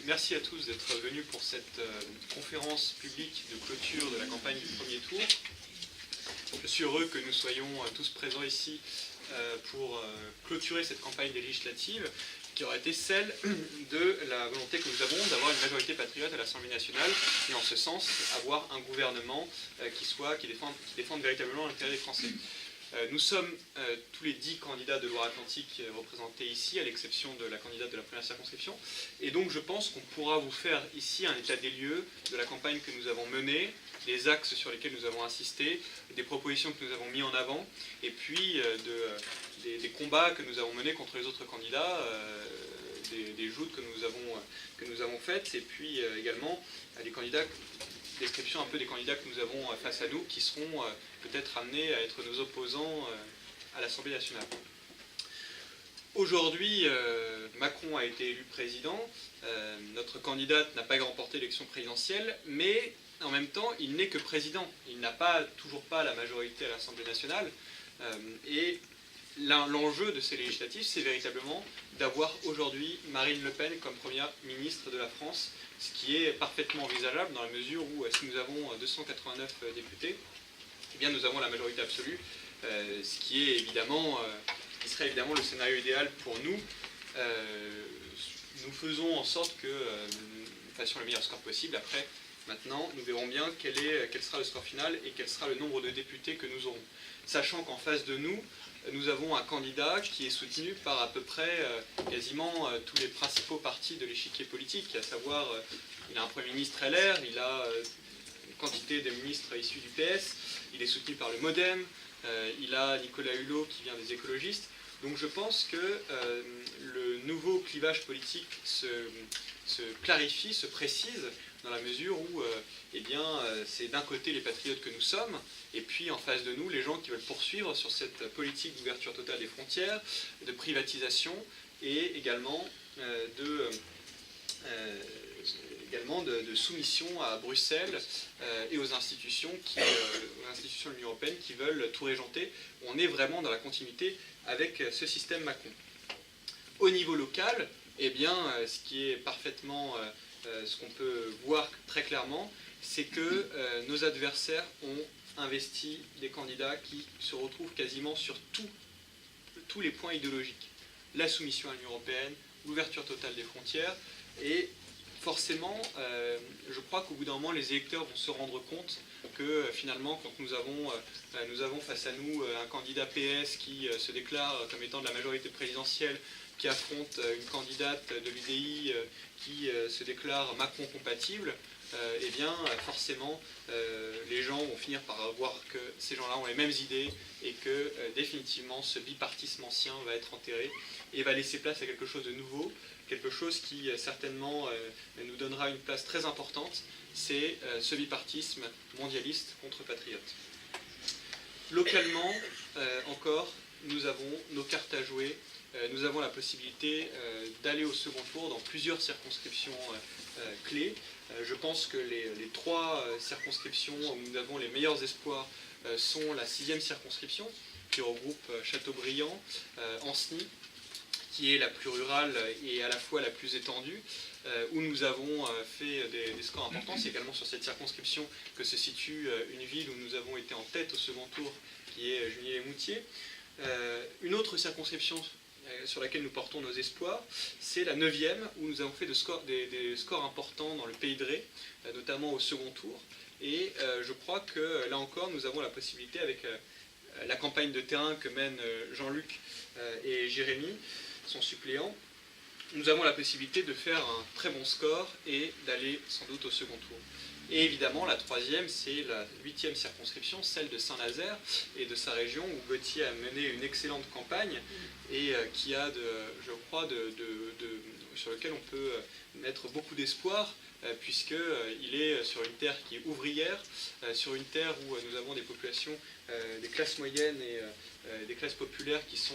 Merci à tous d'être venus pour cette conférence publique de clôture de la campagne du premier tour. Je suis heureux que nous soyons tous présents ici pour clôturer cette campagne des législatives qui aura été celle de la volonté que nous avons d'avoir une majorité patriote à l'Assemblée nationale et en ce sens avoir un gouvernement qui défende véritablement l'intérêt des Français. Nous sommes tous les 10 candidats de Loire-Atlantique représentés ici, à l'exception de la candidate de la première circonscription. Et donc je pense qu'on pourra vous faire ici un état des lieux de la campagne que nous avons menée, des axes sur lesquels nous avons insisté, des propositions que nous avons mis en avant, et puis des combats que nous avons menés contre les autres candidats, des joutes que nous avons faites, et puis également des candidats, description un peu des candidats que nous avons face à nous, qui seront peut-être amenés à être nos opposants à l'Assemblée nationale. Aujourd'hui, Macron a été élu président, notre candidate n'a pas remporté l'élection présidentielle, mais en même temps, il n'est que président. Il n'a toujours pas la majorité à l'Assemblée nationale, et l'enjeu de ces législatives, c'est véritablement d'avoir aujourd'hui Marine Le Pen comme première ministre de la France, ce qui est parfaitement envisageable dans la mesure où si nous avons 289 députés, eh bien nous avons la majorité absolue, ce qui serait évidemment le scénario idéal pour nous. Nous faisons en sorte que nous fassions le meilleur score possible. Après, maintenant, nous verrons bien quel sera le score final et quel sera le nombre de députés que nous aurons. Sachant qu'en face de nous, nous avons un candidat qui est soutenu par à peu près quasiment tous les principaux partis de l'échiquier politique, à savoir, il a un Premier ministre LR, il a une quantité de ministres issus du PS, il est soutenu par le MoDem, il a Nicolas Hulot qui vient des écologistes. Donc je pense que le nouveau clivage politique se clarifie, se précise, dans la mesure où c'est d'un côté les patriotes que nous sommes, et puis en face de nous les gens qui veulent poursuivre sur cette politique d'ouverture totale des frontières, de privatisation, et également de soumission à Bruxelles et aux institutions de l'Union européenne qui veulent tout régenter. On est vraiment dans la continuité avec ce système Macron. Au niveau local, ce qui est parfaitement... ce qu'on peut voir très clairement, c'est que nos adversaires ont investi des candidats qui se retrouvent quasiment sur tous les points idéologiques. La soumission à l'Union européenne, l'ouverture totale des frontières, et forcément, je crois qu'au bout d'un moment, les électeurs vont se rendre compte que finalement, quand nous avons face à nous un candidat PS qui se déclare comme étant de la majorité présidentielle, qui affronte une candidate de l'UDI qui se déclare Macron compatible, forcément, les gens vont finir par voir que ces gens-là ont les mêmes idées et que définitivement ce bipartisme ancien va être enterré et va laisser place à quelque chose de nouveau, quelque chose qui certainement nous donnera une place très importante, c'est ce bipartisme mondialiste contre patriote. Localement, encore, nous avons nos cartes à jouer. Nous avons la possibilité d'aller au second tour dans plusieurs circonscriptions clés. Je pense que les 3 circonscriptions où nous avons les meilleurs espoirs sont la 6e circonscription, qui regroupe Châteaubriand, Ancenis, qui est la plus rurale et à la fois la plus étendue, où nous avons fait des scores importants. C'est également sur cette circonscription que se situe une ville où nous avons été en tête au second tour, qui est Juigné-les-Moutiers. Une autre circonscription sur laquelle nous portons nos espoirs, c'est la 9e, où nous avons fait des scores importants dans le Pays de Ré, notamment au second tour. Et je crois que là encore, nous avons la possibilité, avec la campagne de terrain que mènent Jean-Luc et Jérémy, son suppléant, nous avons la possibilité de faire un très bon score et d'aller sans doute au second tour. Et évidemment, la 3e, c'est la 8e circonscription, celle de Saint-Nazaire et de sa région, où Gauthier a mené une excellente campagne et qui a, je crois, sur lequel on peut mettre beaucoup d'espoir, puisqu'il est sur une terre qui est ouvrière, sur une terre où nous avons des populations, des classes moyennes et des classes populaires qui sont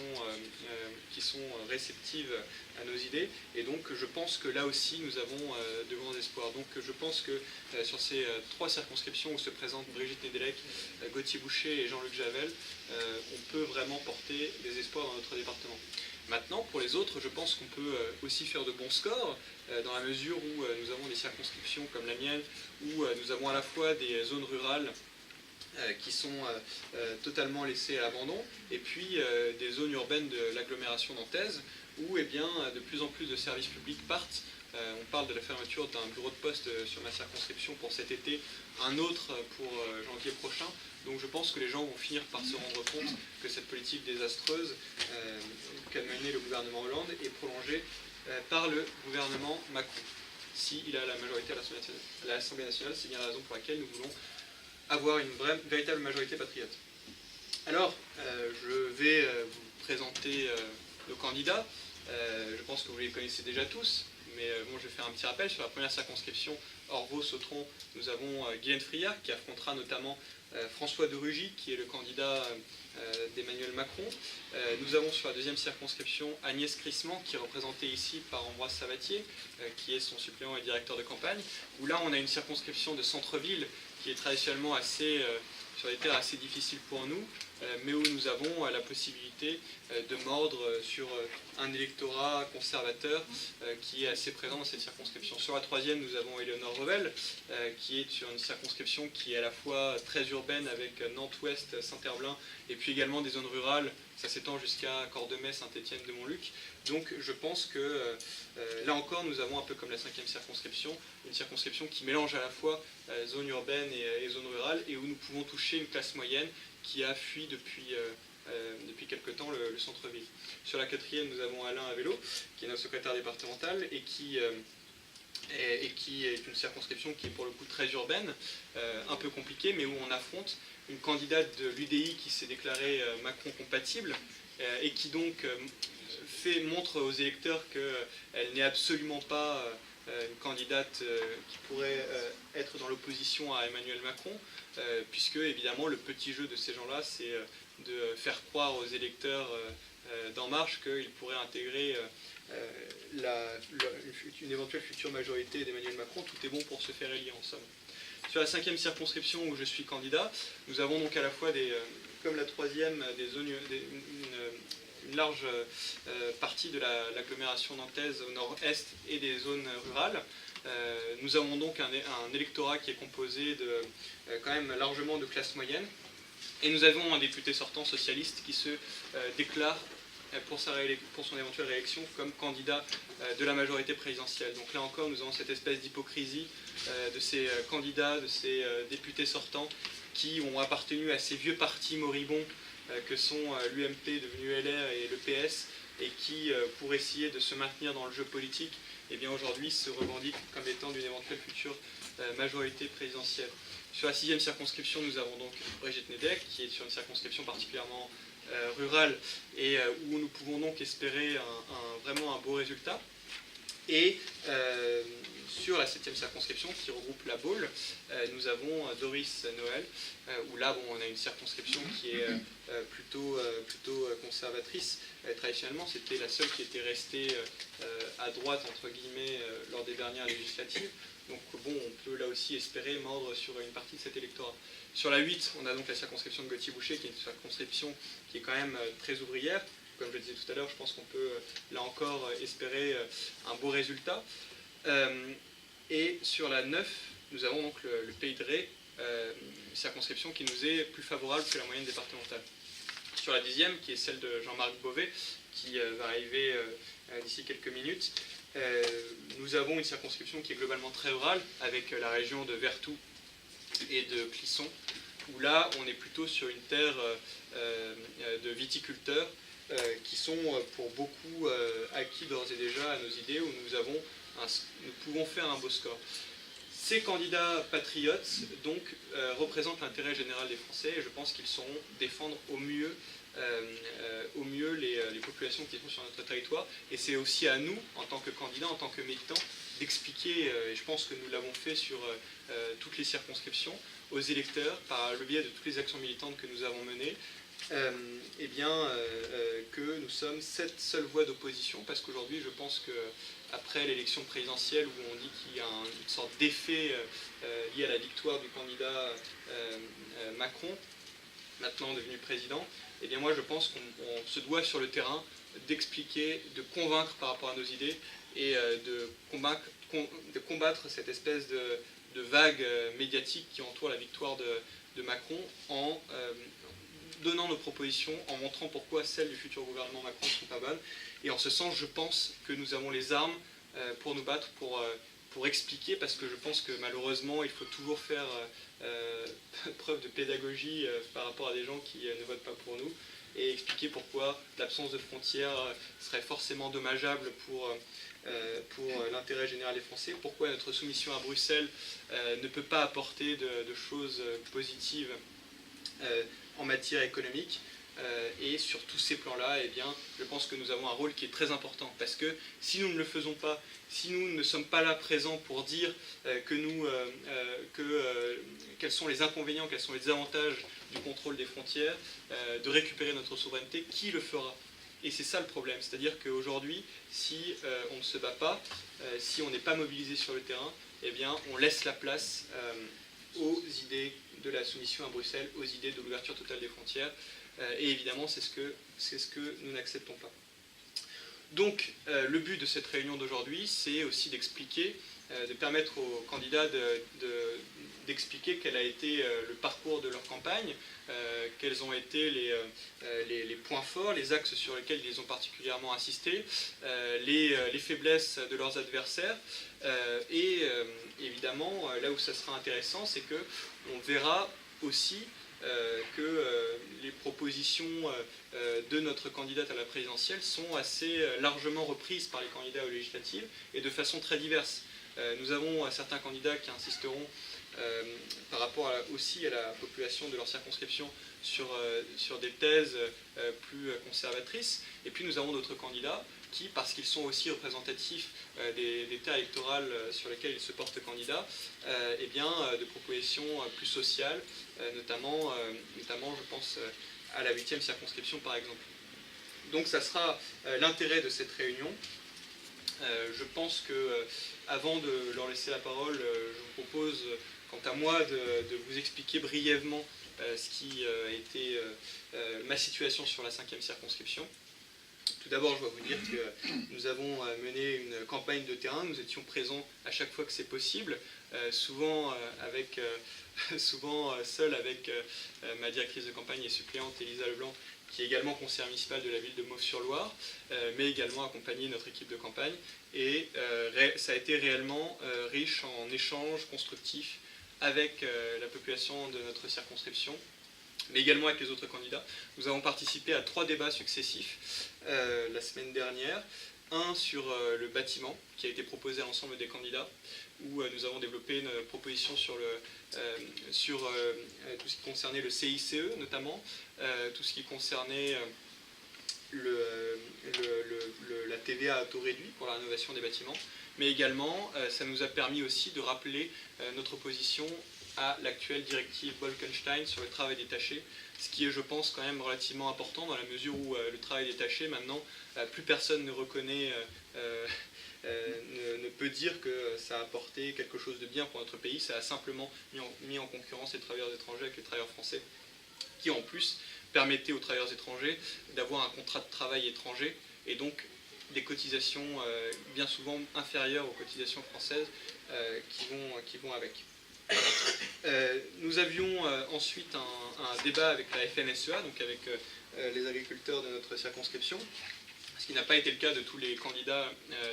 réceptives à nos idées. Et donc je pense que là aussi nous avons de grands espoirs. Donc je pense que sur ces 3 circonscriptions où se présentent Brigitte Nedelec, Gauthier Boucher et Jean-Luc Javel, on peut vraiment porter des espoirs dans notre département. Maintenant, pour les autres, je pense qu'on peut aussi faire de bons scores, dans la mesure où nous avons des circonscriptions comme la mienne, où nous avons à la fois des zones rurales qui sont totalement laissées à l'abandon, et puis des zones urbaines de l'agglomération nantaise, où eh bien, de plus en plus de services publics partent. On parle de la fermeture d'un bureau de poste sur ma circonscription pour cet été, un autre pour janvier prochain. Donc je pense que les gens vont finir par se rendre compte que cette politique désastreuse qu'a menée le gouvernement Hollande est prolongée par le gouvernement Macron. S'il a la majorité à l'Assemblée nationale, c'est bien la raison pour laquelle nous voulons avoir une véritable majorité patriote. Alors, je vais vous présenter nos candidats. Je pense que vous les connaissez déjà tous, mais bon, je vais faire un petit rappel. Sur la première circonscription, Orvaux-Sautron, nous avons Guylaine Friard, qui affrontera notamment François de Rugy, qui est le candidat d'Emmanuel Macron. Nous avons sur la deuxième circonscription Agnès Crissement, qui est représentée ici par Ambroise Sabatier, qui est son suppléant et directeur de campagne, où là on a une circonscription de centre-ville qui est traditionnellement sur des terres assez difficiles pour nous, mais où nous avons la possibilité de mordre sur un électorat conservateur qui est assez présent dans cette circonscription. Sur la troisième, nous avons Éléonore Revel, qui est sur une circonscription qui est à la fois très urbaine avec Nantes-Ouest, Saint-Herblain, et puis également des zones rurales, ça s'étend jusqu'à Cordemais, Saint-Étienne de Montluc. Donc je pense que là encore, nous avons un peu comme la cinquième circonscription, une circonscription qui mélange à la fois zone urbaine et zone rurale, et où nous pouvons toucher une classe moyenne qui a fui depuis quelque temps le centre-ville. Sur la quatrième, nous avons Alain Avello, qui est notre secrétaire départemental, et qui est une circonscription qui est pour le coup très urbaine, un peu compliquée, mais où on affronte une candidate de l'UDI qui s'est déclarée Macron compatible, et qui donc montre aux électeurs qu'elle n'est absolument pas une candidate qui pourrait être dans l'opposition à Emmanuel Macron, puisque évidemment le petit jeu de ces gens-là, c'est de faire croire aux électeurs d'En Marche qu'ils pourraient intégrer une éventuelle future majorité d'Emmanuel Macron. Tout est bon pour se faire élire en somme. Sur la cinquième circonscription où je suis candidat, nous avons donc à la fois, comme la troisième, une large partie de l'agglomération nantaise au nord-est et des zones rurales. Nous avons donc un électorat qui est composé quand même largement de classe moyenne. Et nous avons un député sortant socialiste qui se déclare pour son éventuelle réélection comme candidat de la majorité présidentielle. Donc là encore, nous avons cette espèce d'hypocrisie de ces candidats, de ces députés sortants qui ont appartenu à ces vieux partis moribonds que sont l'UMP devenu LR et le PS, et qui, pour essayer de se maintenir dans le jeu politique, eh bien aujourd'hui se revendiquent comme étant d'une éventuelle future majorité présidentielle. Sur la sixième circonscription, nous avons donc Brigitte Nedek, qui est sur une circonscription particulièrement rurale, et où nous pouvons donc espérer vraiment un beau résultat. Et sur la septième circonscription, qui regroupe la Baule, nous avons Doris Noël, où là, on a une circonscription qui est plutôt conservatrice. Traditionnellement, c'était la seule qui était restée à droite, entre guillemets, lors des dernières législatives. Donc bon, on peut là aussi espérer mordre sur une partie de cet électorat. Sur la 8, on a donc la circonscription de Gauthier-Boucher, qui est une circonscription qui est quand même très ouvrière. Comme je le disais tout à l'heure, je pense qu'on peut là encore espérer un beau résultat. Et sur la 9, nous avons donc le Pays de Ré, une circonscription qui nous est plus favorable que la moyenne départementale. Sur la 10e, qui est celle de Jean-Marc Beauvais, qui va arriver d'ici quelques minutes, nous avons une circonscription qui est globalement très rurale, avec la région de Vertou et de Clisson, où là, on est plutôt sur une terre de viticulteurs, qui sont pour beaucoup acquis d'ores et déjà à nos idées, où nous pouvons faire un beau score. Ces candidats patriotes donc représentent l'intérêt général des Français, et je pense qu'ils sauront défendre au mieux les populations qui sont sur notre territoire. Et c'est aussi à nous, en tant que candidats, en tant que militants, d'expliquer, et je pense que nous l'avons fait sur toutes les circonscriptions, aux électeurs, par le biais de toutes les actions militantes que nous avons menées, que nous sommes cette seule voie d'opposition, parce qu'aujourd'hui, je pense qu'après l'élection présidentielle, où on dit qu'il y a une sorte d'effet lié à la victoire du candidat Macron, maintenant devenu président, eh bien moi je pense qu'on se doit sur le terrain d'expliquer, de convaincre par rapport à nos idées et de combattre cette espèce de vague médiatique qui entoure la victoire de Macron en donnant nos propositions, en montrant pourquoi celles du futur gouvernement Macron ne sont pas bonnes. Et en ce sens, je pense que nous avons les armes pour nous battre, pour expliquer, parce que je pense que malheureusement, il faut toujours faire preuve de pédagogie par rapport à des gens qui ne votent pas pour nous, et expliquer pourquoi l'absence de frontières serait forcément dommageable pour l'intérêt général des Français, pourquoi notre soumission à Bruxelles ne peut pas apporter de choses positives en matière économique. Et sur tous ces plans-là, eh bien, je pense que nous avons un rôle qui est très important, parce que si nous ne le faisons pas, si nous ne sommes pas là présents pour dire quels sont les inconvénients, quels sont les avantages du contrôle des frontières, de récupérer notre souveraineté, qui le fera? Et c'est ça le problème, c'est-à-dire qu'aujourd'hui, si on ne se bat pas, si on n'est pas mobilisé sur le terrain, eh bien, on laisse la place aux idées de la soumission à Bruxelles, aux idées de l'ouverture totale des frontières, et évidemment, c'est ce que nous n'acceptons pas. Donc, le but de cette réunion d'aujourd'hui, c'est aussi d'expliquer, de permettre aux candidats d'expliquer quel a été le parcours de leur campagne, quels ont été les points forts, les axes sur lesquels ils ont particulièrement insisté, les faiblesses de leurs adversaires, et évidemment, là où ça sera intéressant, c'est qu'on verra aussi que les propositions de notre candidate à la présidentielle sont assez largement reprises par les candidats aux législatives et de façon très diverse. Nous avons certains candidats qui insisteront par rapport aussi à la population de leur circonscription sur des thèses plus conservatrices. Et puis nous avons d'autres candidats qui, parce qu'ils sont aussi représentatifs des terres électorales sur lesquelles ils se portent candidats, eh bien, de propositions plus sociales, notamment je pense à la 8e circonscription par exemple. Donc ça sera l'intérêt de cette réunion. Je pense que avant de leur laisser la parole, je vous propose, quant à moi, de vous expliquer brièvement ce qui a été ma situation sur la 5e circonscription. Tout d'abord, je dois vous dire que nous avons mené une campagne de terrain, nous étions présents à chaque fois que c'est possible, souvent seul avec ma directrice de campagne et suppléante Elisa Leblanc, qui est également conseillère municipale de la ville de Mauves-sur-Loire, mais également accompagné de notre équipe de campagne. Et ça a été réellement riche en échanges constructifs avec la population de notre circonscription, mais également avec les autres candidats. Nous avons participé à 3 débats successifs la semaine dernière. Un sur le bâtiment, qui a été proposé à l'ensemble des candidats, où nous avons développé une proposition sur tout ce qui concernait le CICE notamment, tout ce qui concernait la TVA à taux réduit pour la rénovation des bâtiments, mais également ça nous a permis aussi de rappeler notre position à l'actuelle directive Bolkestein sur le travail détaché, ce qui est, je pense, quand même relativement important dans la mesure où le travail détaché, maintenant, plus personne ne reconnaît, ne peut dire que ça a apporté quelque chose de bien pour notre pays. Ça a simplement mis en concurrence les travailleurs étrangers avec les travailleurs français, qui en plus permettaient aux travailleurs étrangers d'avoir un contrat de travail étranger et donc des cotisations bien souvent inférieures aux cotisations françaises qui vont avec. Nous avions ensuite un débat avec la FNSEA, donc avec les agriculteurs de notre circonscription, ce qui n'a pas été le cas de tous les candidats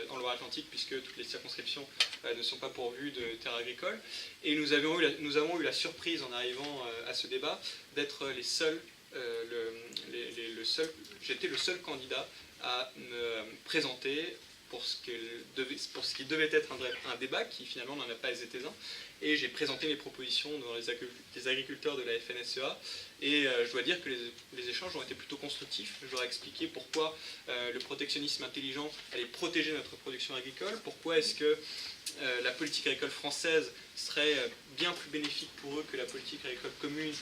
en Loire-Atlantique, puisque toutes les circonscriptions ne sont pas pourvues de terres agricoles. Et nous avons eu la surprise en arrivant à ce débat d'être les seuls, j'étais le seul candidat à me présenter pour ce qui devait être un débat, qui finalement n'en a pas été un. Et j'ai présenté mes propositions devant les agriculteurs de la FNSEA. Et je dois dire que les échanges ont été plutôt constructifs. Je leur ai expliqué pourquoi le protectionnisme intelligent allait protéger notre production agricole, pourquoi est-ce que la politique agricole française serait bien plus bénéfique pour eux que la politique agricole commune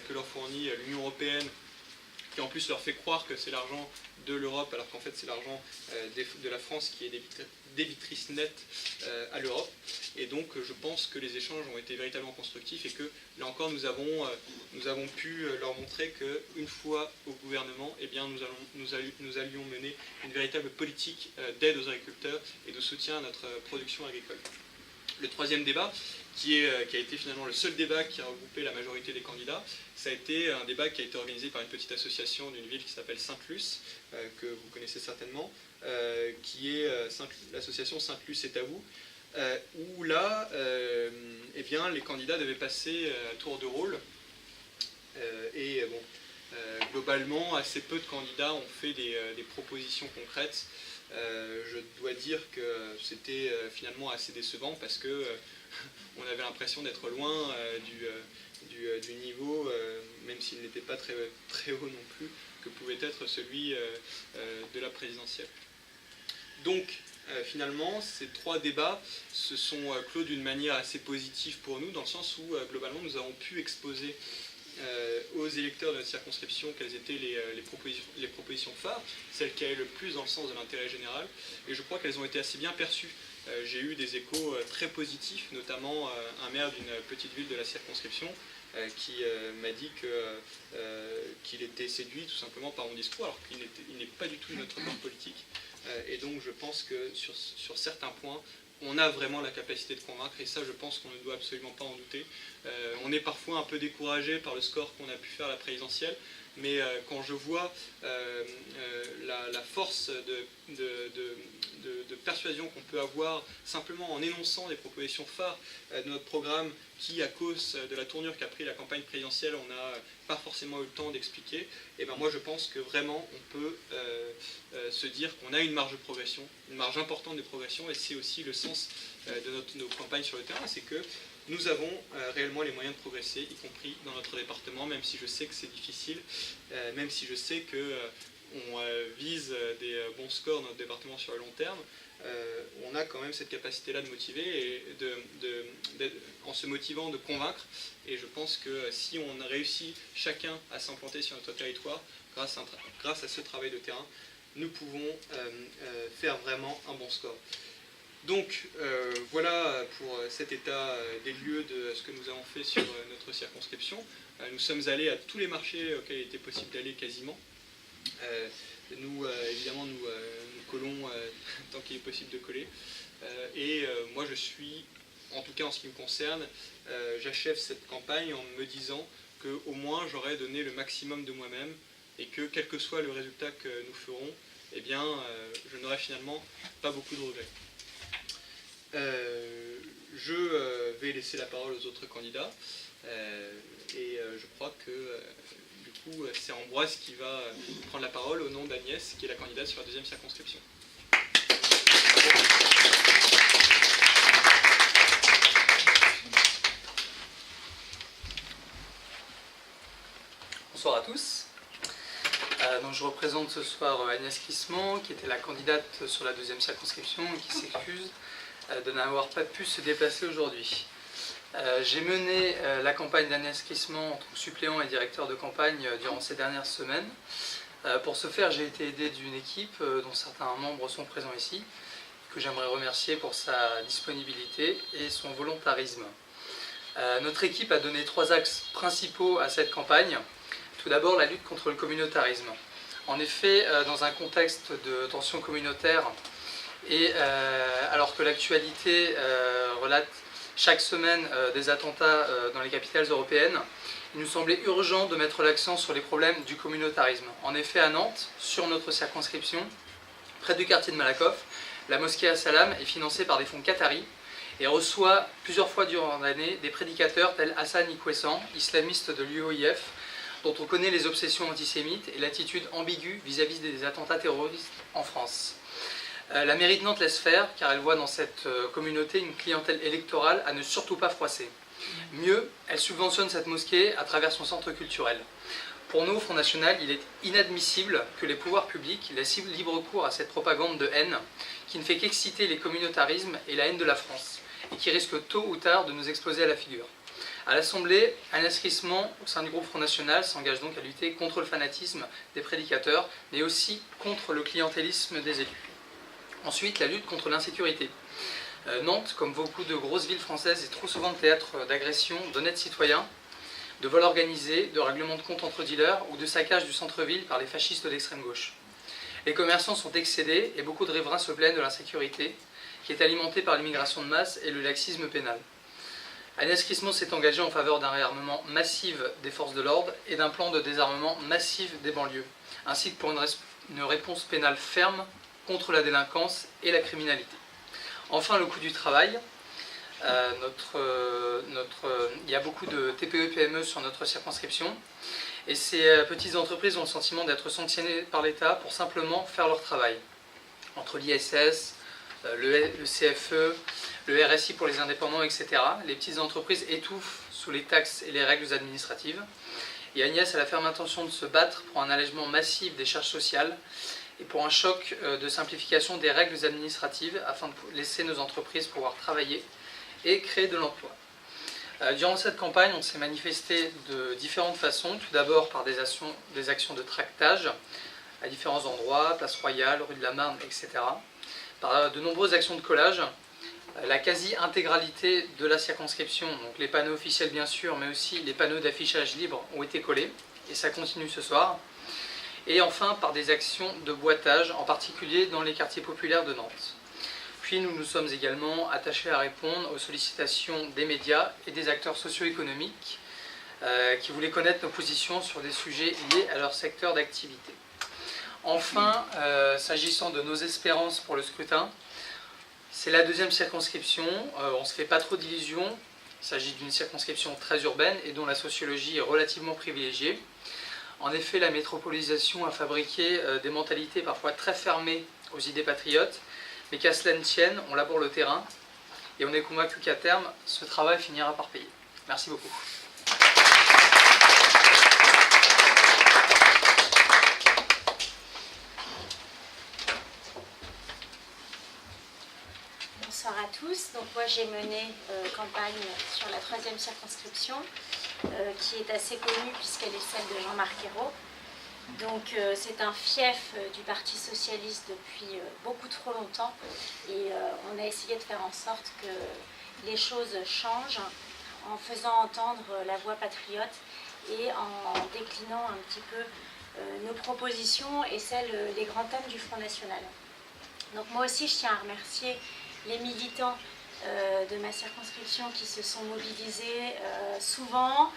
que leur fournit l'Union européenne, qui en plus leur fait croire que c'est l'argent de l'Europe, alors qu'en fait c'est l'argent de la France qui est débitrice nette à l'Europe. Et donc je pense que les échanges ont été véritablement constructifs et que là encore nous avons pu leur montrer qu'une fois au gouvernement, eh bien, nous allions mener une véritable politique d'aide aux agriculteurs et de soutien à notre production agricole. Le troisième débat, qui a été finalement le seul débat qui a regroupé la majorité des candidats, ça a été un débat qui a été organisé par une petite association d'une ville qui s'appelle Sainte-Luce, que vous connaissez certainement, qui est l'association Sainte-Luce est à vous, où là, eh bien, les candidats devaient passer à tour de rôle. Globalement, assez peu de candidats ont fait des propositions concrètes. Je dois dire que c'était finalement assez décevant parce que on avait l'impression d'être loin du niveau, même s'il n'était pas très, très haut non plus, que pouvait être celui de la présidentielle. Donc, finalement, ces trois débats se sont clos d'une manière assez positive pour nous, dans le sens où, globalement, nous avons pu exposer aux électeurs de notre circonscription quelles étaient les propositions phares, celles qui allaient le plus dans le sens de l'intérêt général, et je crois qu'elles ont été assez bien perçues. J'ai eu des échos très positifs, notamment un maire d'une petite ville de la circonscription qui m'a dit qu'il était séduit tout simplement par mon discours, alors qu'il n'est pas du tout de notre bord politique. Et donc je pense que sur certains points, on a vraiment la capacité de convaincre, et ça je pense qu'on ne doit absolument pas en douter. On est parfois un peu découragé par le score qu'on a pu faire à la présidentielle, mais quand je vois la force de persuasion qu'on peut avoir simplement en énonçant des propositions phares de notre programme qui, à cause de la tournure qu'a pris la campagne présidentielle, on n'a pas forcément eu le temps d'expliquer, et ben moi je pense que vraiment on peut se dire qu'on a une marge de progression, une marge importante de progression, et c'est aussi le sens de nos campagnes sur le terrain, c'est que nous avons réellement les moyens de progresser, y compris dans notre département, même si je sais que c'est difficile, même si je sais qu'on vise des bons scores dans notre département sur le long terme, on a quand même cette capacité-là de motiver et en se motivant de convaincre. Et je pense que si on réussit chacun à s'implanter sur notre territoire, grâce à ce travail de terrain, nous pouvons faire vraiment un bon score. Donc voilà pour cet état des lieux de ce que nous avons fait sur notre circonscription. Nous sommes allés à tous les marchés auxquels il était possible d'aller quasiment. Évidemment, nous collons tant qu'il est possible de coller. Moi, je suis, en tout cas en ce qui me concerne, j'achève cette campagne en me disant qu'au moins j'aurais donné le maximum de moi-même et que, quel que soit le résultat que nous ferons, eh bien, je n'aurai finalement pas beaucoup de regrets. Je vais laisser la parole aux autres candidats je crois que du coup c'est Ambroise qui va prendre la parole au nom d'Agnès qui est la candidate sur la deuxième circonscription. Bonsoir à tous. Donc je représente ce soir Agnès Crissement qui était la candidate sur la deuxième circonscription et qui s'excuse de n'avoir pas pu se déplacer aujourd'hui. J'ai mené la campagne d'Agnès Crissement en tant que suppléant et directeur de campagne durant ces dernières semaines. Pour ce faire, j'ai été aidé d'une équipe dont certains membres sont présents ici, que j'aimerais remercier pour sa disponibilité et son volontarisme. Notre équipe a donné 3 axes principaux à cette campagne. Tout d'abord, la lutte contre le communautarisme. En effet, dans un contexte de tension communautaire, et alors que l'actualité relate chaque semaine des attentats dans les capitales européennes, il nous semblait urgent de mettre l'accent sur les problèmes du communautarisme. En effet, à Nantes, sur notre circonscription, près du quartier de Malakoff, la mosquée As-Salam est financée par des fonds qataris et reçoit plusieurs fois durant l'année des prédicateurs tels Hassan Ikwessan, islamiste de l'UOIF, dont on connaît les obsessions antisémites et l'attitude ambiguë vis-à-vis des attentats terroristes en France. La mairie de Nantes laisse faire, car elle voit dans cette communauté une clientèle électorale à ne surtout pas froisser. Mieux, elle subventionne cette mosquée à travers son centre culturel. Pour nous, au Front National, il est inadmissible que les pouvoirs publics laissent libre cours à cette propagande de haine qui ne fait qu'exciter les communautarismes et la haine de la France, et qui risque tôt ou tard de nous exploser à la figure. À l'Assemblée, Agnès Crissement, au sein du groupe Front National, s'engage donc à lutter contre le fanatisme des prédicateurs, mais aussi contre le clientélisme des élus. Ensuite, la lutte contre l'insécurité. Nantes, comme beaucoup de grosses villes françaises, est trop souvent le théâtre d'agressions d'honnêtes citoyens, de vols organisés, de règlements de comptes entre dealers ou de saccage du centre-ville par les fascistes d'extrême gauche. Les commerçants sont excédés et beaucoup de riverains se plaignent de l'insécurité, qui est alimentée par l'immigration de masse et le laxisme pénal. Agnès Crissement s'est engagée en faveur d'un réarmement massif des forces de l'ordre et d'un plan de désarmement massif des banlieues, ainsi que pour une réponse pénale ferme contre la délinquance et la criminalité. Enfin, le coût du travail. Il y a beaucoup de TPE-PME sur notre circonscription et ces petites entreprises ont le sentiment d'être sanctionnées par l'État pour simplement faire leur travail. Entre l'ISS, le CFE, le RSI pour les indépendants, etc. Les petites entreprises étouffent sous les taxes et les règles administratives. Et Agnès a la ferme intention de se battre pour un allègement massif des charges sociales et pour un choc de simplification des règles administratives afin de laisser nos entreprises pouvoir travailler et créer de l'emploi. Durant cette campagne, on s'est manifesté de différentes façons. Tout d'abord par des actions de tractage à différents endroits, Place Royale, rue de la Marne, etc. Par de nombreuses actions de collage. La quasi-intégralité de la circonscription, donc les panneaux officiels bien sûr, mais aussi les panneaux d'affichage libre ont été collés, et ça continue ce soir. Et enfin par des actions de boitage, en particulier dans les quartiers populaires de Nantes. Puis nous nous sommes également attachés à répondre aux sollicitations des médias et des acteurs socio-économiques qui voulaient connaître nos positions sur des sujets liés à leur secteur d'activité. Enfin, s'agissant de nos espérances pour le scrutin, c'est la deuxième circonscription, on ne se fait pas trop d'illusions, il s'agit d'une circonscription très urbaine et dont la sociologie est relativement privilégiée. En effet, la métropolisation a fabriqué des mentalités parfois très fermées aux idées patriotes, mais qu'à cela ne tienne, on labore le terrain et on est convaincu qu'à terme, ce travail finira par payer. Merci beaucoup. Bonsoir à tous. Donc moi j'ai mené campagne sur la 3e circonscription qui est assez connue puisqu'elle est celle de Jean-Marc Ayrault. Donc c'est un fief du Parti Socialiste depuis beaucoup trop longtemps et on a essayé de faire en sorte que les choses changent en faisant entendre la voix patriote et en déclinant un petit peu nos propositions et celles des grands thèmes du Front National. Donc moi aussi je tiens à remercier les militants de ma circonscription qui se sont mobilisés souvent,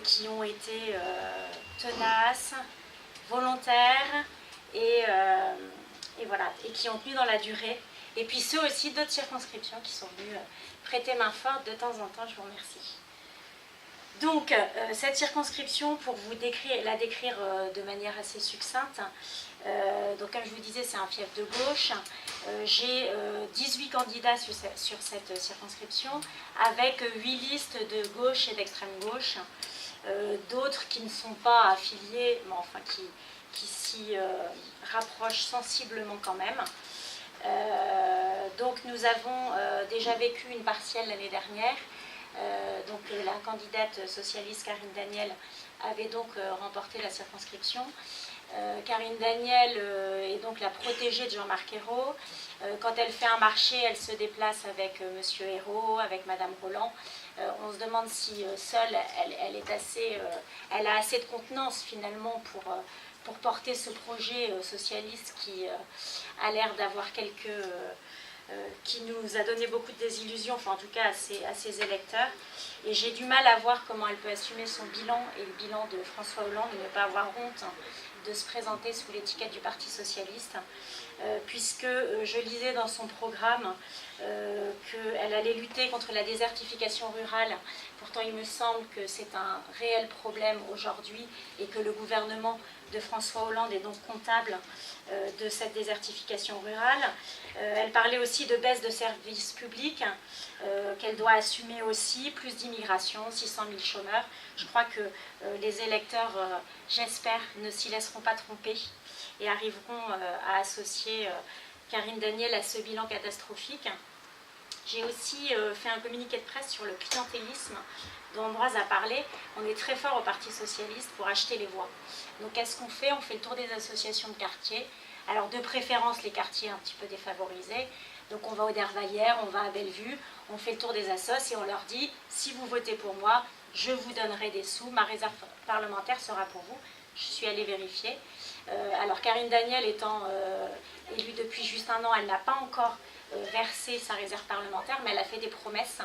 qui ont été tenaces, volontaires et voilà, et qui ont tenu dans la durée. Et puis ceux aussi d'autres circonscriptions qui sont venus prêter main forte de temps en temps, je vous remercie. Donc cette circonscription, pour vous la décrire de manière assez succincte, donc comme je vous disais, c'est un fief de gauche. J'ai 18 candidats sur cette circonscription avec 8 listes de gauche et d'extrême gauche. D'autres qui ne sont pas affiliés, mais enfin qui s'y rapprochent sensiblement quand même. Donc nous avons déjà vécu une partielle l'année dernière. Donc la candidate socialiste Karine Daniel avait donc remporté la circonscription. Karine Daniel est donc la protégée de Jean-Marc Ayrault. Quand elle fait un marché, elle se déplace avec Monsieur Ayrault, avec Madame Roland. On se demande si seule, elle a assez de contenance finalement pour porter ce projet socialiste qui a l'air d'avoir qui nous a donné beaucoup de désillusions, enfin en tout cas à ses électeurs. Et j'ai du mal à voir comment elle peut assumer son bilan et le bilan de François Hollande et ne pas avoir honte de se présenter sous l'étiquette du Parti Socialiste, puisque je lisais dans son programme qu'elle allait lutter contre la désertification rurale. Pourtant, il me semble que c'est un réel problème aujourd'hui et que le gouvernement de François Hollande est donc comptable de cette désertification rurale. Elle parlait aussi de baisse de services publics, qu'elle doit assumer aussi, plus d'immigration, 600 000 chômeurs. Je crois que les électeurs, j'espère, ne s'y laisseront pas tromper et arriveront à associer Karine Daniel à ce bilan catastrophique. J'ai aussi fait un communiqué de presse sur le clientélisme dont Ambroise a parlé. On est très fort au Parti Socialiste pour acheter les voix. Donc qu'est-ce qu'on fait? On fait le tour des associations de quartier. Alors de préférence les quartiers un petit peu défavorisés. Donc on va au Dervaillère, on va à Bellevue, on fait le tour des assos et on leur dit si vous votez pour moi, je vous donnerai des sous, ma réserve parlementaire sera pour vous. Je suis allée vérifier. Alors Karine Daniel étant élue depuis juste un an, elle n'a pas encore versé sa réserve parlementaire, mais elle a fait des promesses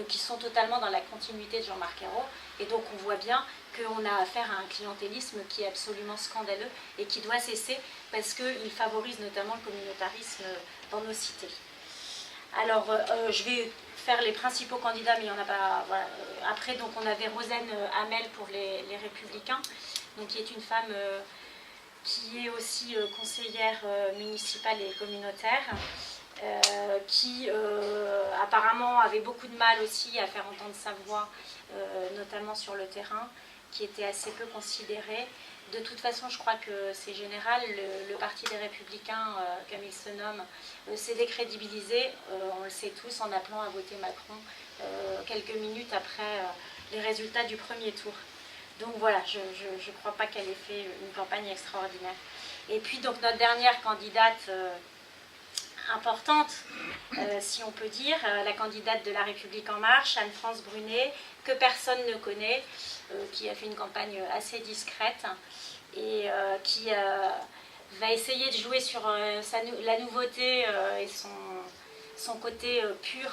qui sont totalement dans la continuité de Jean-Marc Ayrault. Et donc on voit bien qu'on a affaire à un clientélisme qui est absolument scandaleux et qui doit cesser parce qu'il favorise notamment le communautarisme dans nos cités. Alors je vais faire les principaux candidats, mais il n'y en a pas. Voilà. Après, donc, on avait Rosen Hamel pour les Républicains, donc, qui est une femme qui est aussi conseillère municipale et communautaire, qui apparemment avait beaucoup de mal aussi à faire entendre sa voix, notamment sur le terrain, qui était assez peu considérée. De toute façon, je crois que c'est général, le Parti des Républicains, comme il se nomme, s'est décrédibilisé, on le sait tous, en appelant à voter Macron quelques minutes après les résultats du premier tour. Donc voilà, je ne crois pas qu'elle ait fait une campagne extraordinaire. Et puis donc notre dernière candidate importante, si on peut dire, la candidate de La République En Marche, Anne-France Brunet, que personne ne connaît, qui a fait une campagne assez discrète et qui va essayer de jouer sur la nouveauté et son côté pur,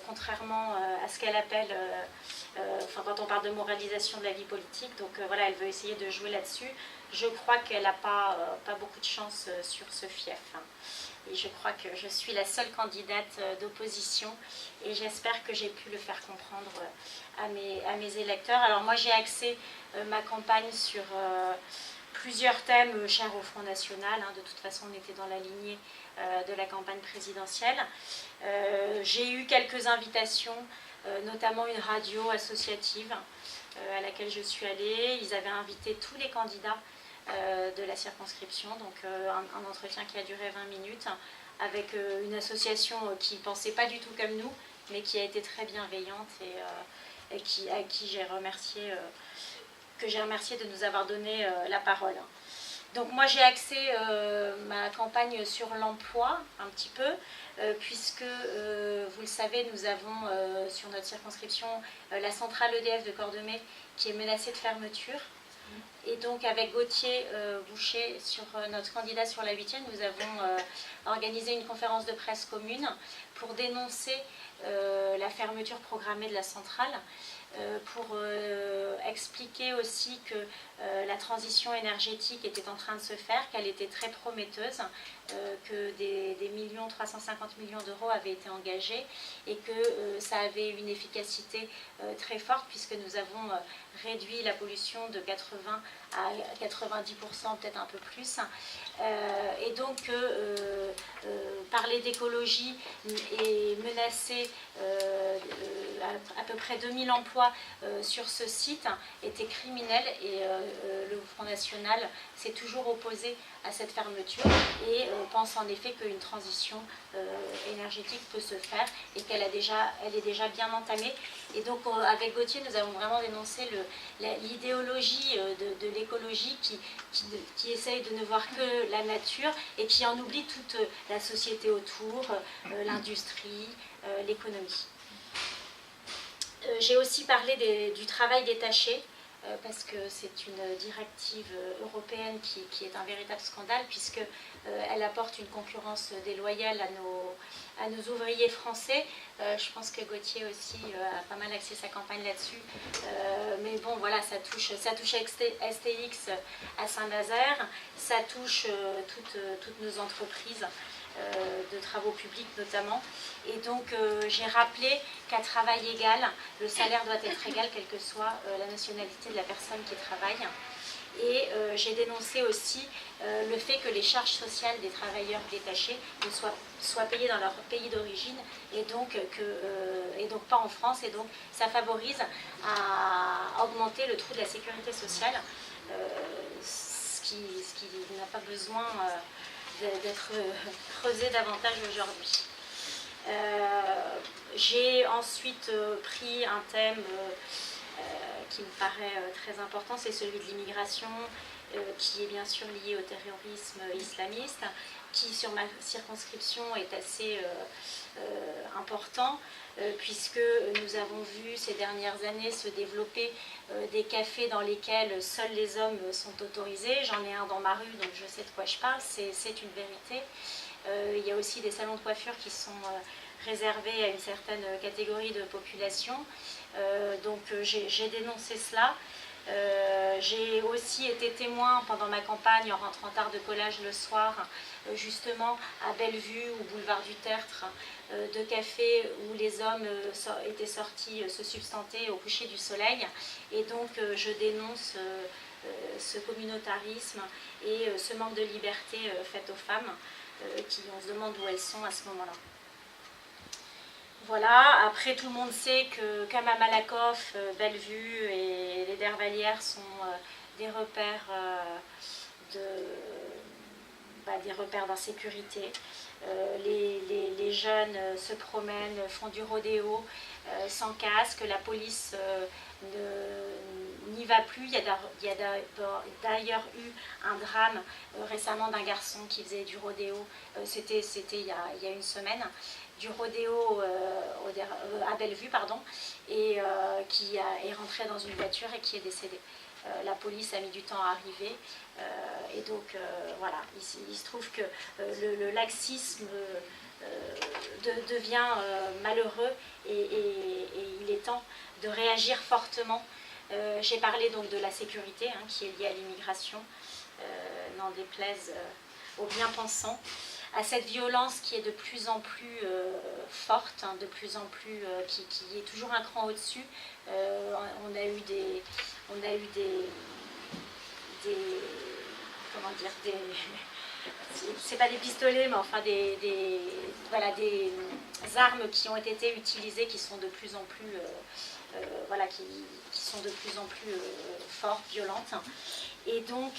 contrairement à ce qu'elle appelle, quand on parle de moralisation de la vie politique. Donc voilà, elle veut essayer de jouer là-dessus. Je crois qu'elle n'a pas beaucoup de chance sur ce fief. Et je crois que je suis la seule candidate d'opposition et j'espère que j'ai pu le faire comprendre à mes électeurs. Alors moi j'ai axé ma campagne sur plusieurs thèmes chers au Front National. De toute façon on était dans la lignée de la campagne présidentielle. J'ai eu quelques invitations, notamment une radio associative à laquelle je suis allée. Ils avaient invité tous les candidats de la circonscription, donc un entretien qui a duré 20 minutes avec une association qui ne pensait pas du tout comme nous, mais qui a été très bienveillante et à qui j'ai remercié, de nous avoir donné la parole. Donc moi j'ai axé ma campagne sur l'emploi un petit peu, puisque vous le savez, nous avons sur notre circonscription la centrale EDF de Cordemais qui est menacée de fermeture. Et donc avec Gauthier Boucher, sur notre candidat sur la 8e, nous avons organisé une conférence de presse commune pour dénoncer la fermeture programmée de la centrale, pour expliquer aussi que la transition énergétique était en train de se faire, qu'elle était très prometteuse, que des 350 millions d'euros avaient été engagés et que ça avait une efficacité très forte puisque nous avons réduit la pollution de 80 à 90%, peut-être un peu plus. Et donc parler d'écologie et menacer à peu près 2000 emplois sur ce site était criminel et le Front National s'est toujours opposé à cette fermeture et pense en effet qu'une transition énergétique peut se faire et qu'elle est déjà bien entamée. Et donc avec Gauthier, nous avons vraiment dénoncé l'idéologie de l'écologie qui essaye de ne voir que la nature et qui en oublie toute la société autour, l'industrie, l'économie. J'ai aussi parlé du travail détaché, parce que c'est une directive européenne qui est un véritable scandale, puisqu'elle apporte une concurrence déloyale à nos ouvriers français. Je pense que Gauthier aussi a pas mal axé sa campagne là-dessus. Mais bon, voilà, ça touche STX à Saint-Nazaire, ça touche toutes nos entreprises de travaux publics notamment. Et donc j'ai rappelé qu'à travail égal, le salaire doit être égal quelle que soit la nationalité de la personne qui travaille. Et j'ai dénoncé aussi le fait que les charges sociales des travailleurs détachés ne soient payées dans leur pays d'origine et donc pas en France. Et donc ça favorise à augmenter le trou de la sécurité sociale, ce qui n'a pas besoin d'être creusé davantage aujourd'hui. J'ai ensuite pris un thème qui me paraît très important, c'est celui de l'immigration, qui est bien sûr lié au terrorisme islamiste, qui sur ma circonscription est assez important, puisque nous avons vu ces dernières années se développer des cafés dans lesquels seuls les hommes sont autorisés. J'en ai un dans ma rue, donc je sais de quoi je parle, c'est une vérité. Il y a aussi des salons de coiffure qui sont réservés à une certaine catégorie de population. Donc j'ai dénoncé cela. J'ai aussi été témoin pendant ma campagne en rentrant tard de collège le soir, justement à Bellevue ou boulevard du Tertre, de cafés où les hommes étaient sortis se substanter au coucher du soleil. Et donc je dénonce ce communautarisme et ce manque de liberté fait aux femmes qui, on se demande où elles sont à ce moment-là. Voilà, après tout le monde sait que comme à Malakoff, Bellevue et les Dervalières sont des repères d'insécurité. Les jeunes se promènent, font du rodéo sans casque, la police n'y va plus. Il y a d'ailleurs eu un drame récemment d'un garçon qui faisait du rodéo, c'était il y a une semaine, du rodéo à Bellevue, pardon, et qui est rentré dans une voiture et qui est décédé. La police a mis du temps à arriver, et donc voilà, il se trouve que le laxisme devient malheureux, et il est temps de réagir fortement. J'ai parlé donc de la sécurité, qui est liée à l'immigration, n'en déplaise aux bien-pensants, à cette violence qui est de plus en plus forte, de plus en plus, qui est toujours un cran au-dessus. On a eu des comment dire, c'est pas des pistolets, mais enfin des armes qui ont été utilisées, qui sont de plus en plus qui sont de plus en plus fortes, violentes. Et donc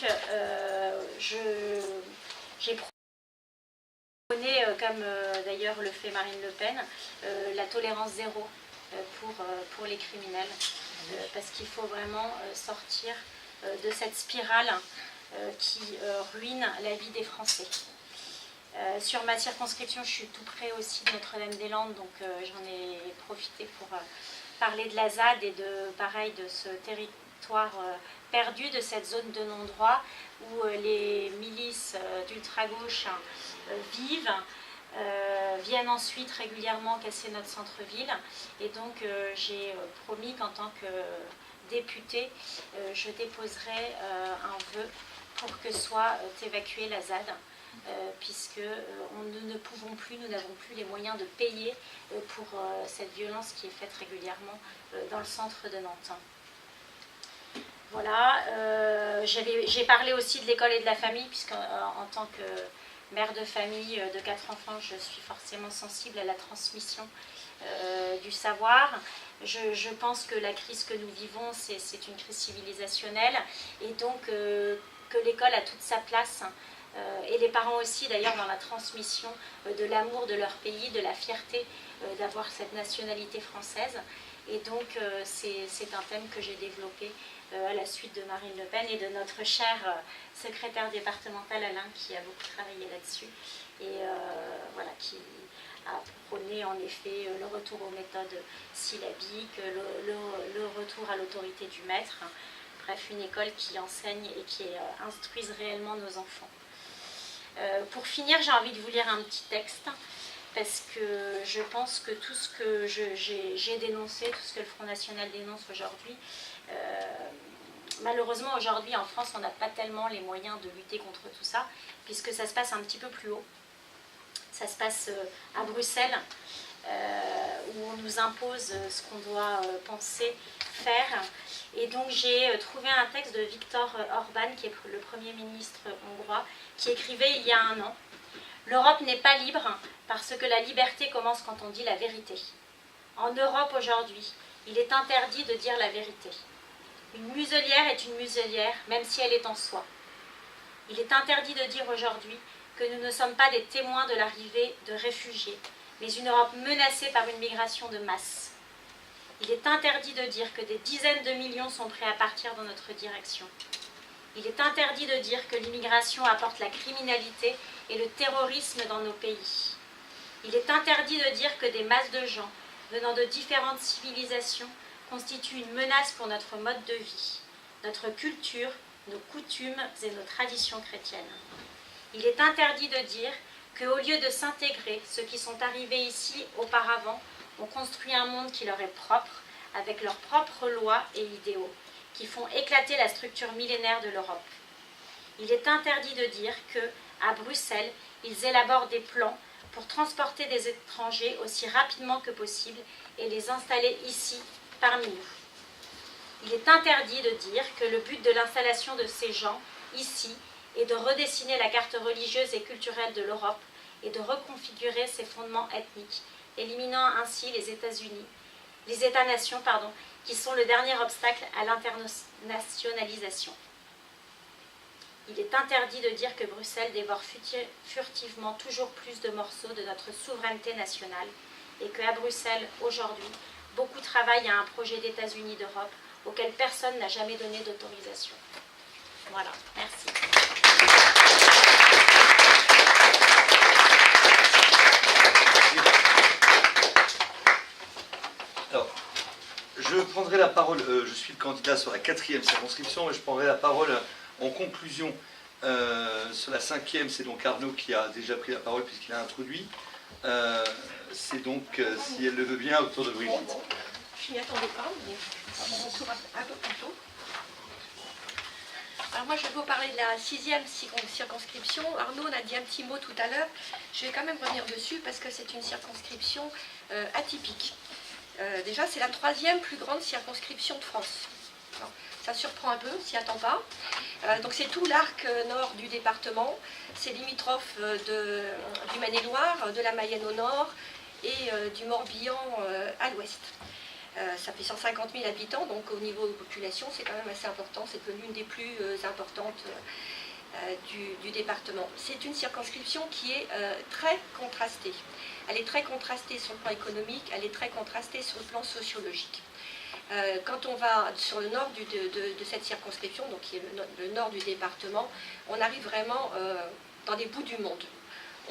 j'ai prôné, comme d'ailleurs le fait Marine Le Pen, la tolérance zéro pour les criminels, parce qu'il faut vraiment sortir de cette spirale qui ruine la vie des Français. Sur ma circonscription, je suis tout près aussi de Notre-Dame-des-Landes, donc j'en ai profité pour parler de la ZAD et de ce territoire perdu, de cette zone de non-droit où les milices d'ultra-gauche vivent, viennent ensuite régulièrement casser notre centre-ville. Et donc j'ai promis qu'en tant que députée, je déposerai un vœu pour que soit évacuée la ZAD, puisque nous n'avons plus les moyens de payer pour cette violence qui est faite régulièrement dans le centre de Nantes. Voilà, j'ai parlé aussi de l'école et de la famille, puisque en tant que mère de famille de 4 enfants, je suis forcément sensible à la transmission du savoir. Je pense que la crise que nous vivons, c'est une crise civilisationnelle, et donc que l'école a toute sa place, et les parents aussi d'ailleurs, dans la transmission de l'amour de leur pays, de la fierté d'avoir cette nationalité française. Et donc c'est un thème que j'ai développé à la suite de Marine Le Pen et de notre cher secrétaire départemental Alain, qui a beaucoup travaillé là-dessus, et voilà, qui a prôné en effet le retour aux méthodes syllabiques, le retour à l'autorité du maître, bref, une école qui enseigne et qui instruise réellement nos enfants. Pour finir, j'ai envie de vous lire un petit texte, parce que je pense que tout ce que j'ai dénoncé, tout ce que le Front National dénonce aujourd'hui, malheureusement aujourd'hui en France, on n'a pas tellement les moyens de lutter contre tout ça, puisque ça se passe un petit peu plus haut. Ça se passe à Bruxelles, où on nous impose ce qu'on doit penser, faire. Et donc j'ai trouvé un texte de Viktor Orban, qui est le Premier ministre hongrois, qui écrivait il y a un an: « L'Europe n'est pas libre parce que la liberté commence quand on dit la vérité. En Europe aujourd'hui, il est interdit de dire la vérité. Une muselière est une muselière, même si elle est en soie. Il est interdit de dire aujourd'hui que nous ne sommes pas des témoins de l'arrivée de réfugiés, mais une Europe menacée par une migration de masse. Il est interdit de dire que des dizaines de millions sont prêts à partir dans notre direction. Il est interdit de dire que l'immigration apporte la criminalité et le terrorisme dans nos pays. Il est interdit de dire que des masses de gens venant de différentes civilisations constituent une menace pour notre mode de vie, notre culture, nos coutumes et nos traditions chrétiennes. Il est interdit de dire qu'au lieu de s'intégrer, ceux qui sont arrivés ici auparavant ont construit un monde qui leur est propre, avec leurs propres lois et idéaux, qui font éclater la structure millénaire de l'Europe. Il est interdit de dire que, à Bruxelles, ils élaborent des plans pour transporter des étrangers aussi rapidement que possible et les installer ici, parmi nous. Il est interdit de dire que le but de l'installation de ces gens, ici, est de redessiner la carte religieuse et culturelle de l'Europe et de reconfigurer ses fondements ethniques, éliminant ainsi les États-nations, qui sont le dernier obstacle à l'internationalisation. Il est interdit de dire que Bruxelles dévore furtivement toujours plus de morceaux de notre souveraineté nationale et qu'à Bruxelles, aujourd'hui, beaucoup travaillent à un projet d'États-Unis d'Europe auquel personne n'a jamais donné d'autorisation. Voilà, merci. Alors, je prendrai la parole, je suis le candidat sur la 4e circonscription, et je prendrai la parole en conclusion sur la 5e. C'est donc Arnaud qui a déjà pris la parole puisqu'il a introduit. C'est donc, si elle le veut bien, autour de Brigitte. Je n'y attendais pas, mais on saura un peu plus tôt. Alors moi je vais vous parler de la 6e circonscription. Arnaud en a dit un petit mot tout à l'heure. Je vais quand même revenir dessus parce que c'est une circonscription atypique. Déjà c'est la 3e plus grande circonscription de France. Alors, ça surprend un peu, on s'y attend pas. Donc c'est tout l'arc nord du département. C'est limitrophe du Maine-et-Loire, de la Mayenne au nord et du Morbihan à l'ouest. Ça fait 150 000 habitants, donc au niveau de population, c'est quand même assez important. C'est devenu une des plus importantes du département. C'est une circonscription qui est très contrastée. Elle est très contrastée sur le plan économique, elle est très contrastée sur le plan sociologique. Quand on va sur le nord de cette circonscription, donc qui est le nord du département, on arrive vraiment dans des bouts du monde.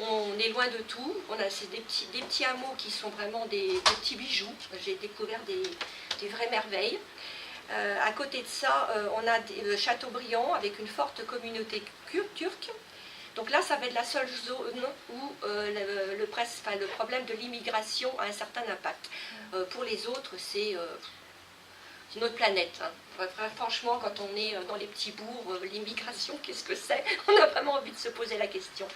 On est loin de tout, c'est des petits hameaux qui sont vraiment des petits bijoux. J'ai découvert des vraies merveilles. À côté de ça, on a Châteaubriand avec une forte communauté turque. Donc là, ça va être la seule zone où le problème de l'immigration a un certain impact. Pour les autres, c'est une autre planète. Hein. Franchement, quand on est dans les petits bourgs, l'immigration, qu'est-ce que c'est? On a vraiment envie de se poser la question.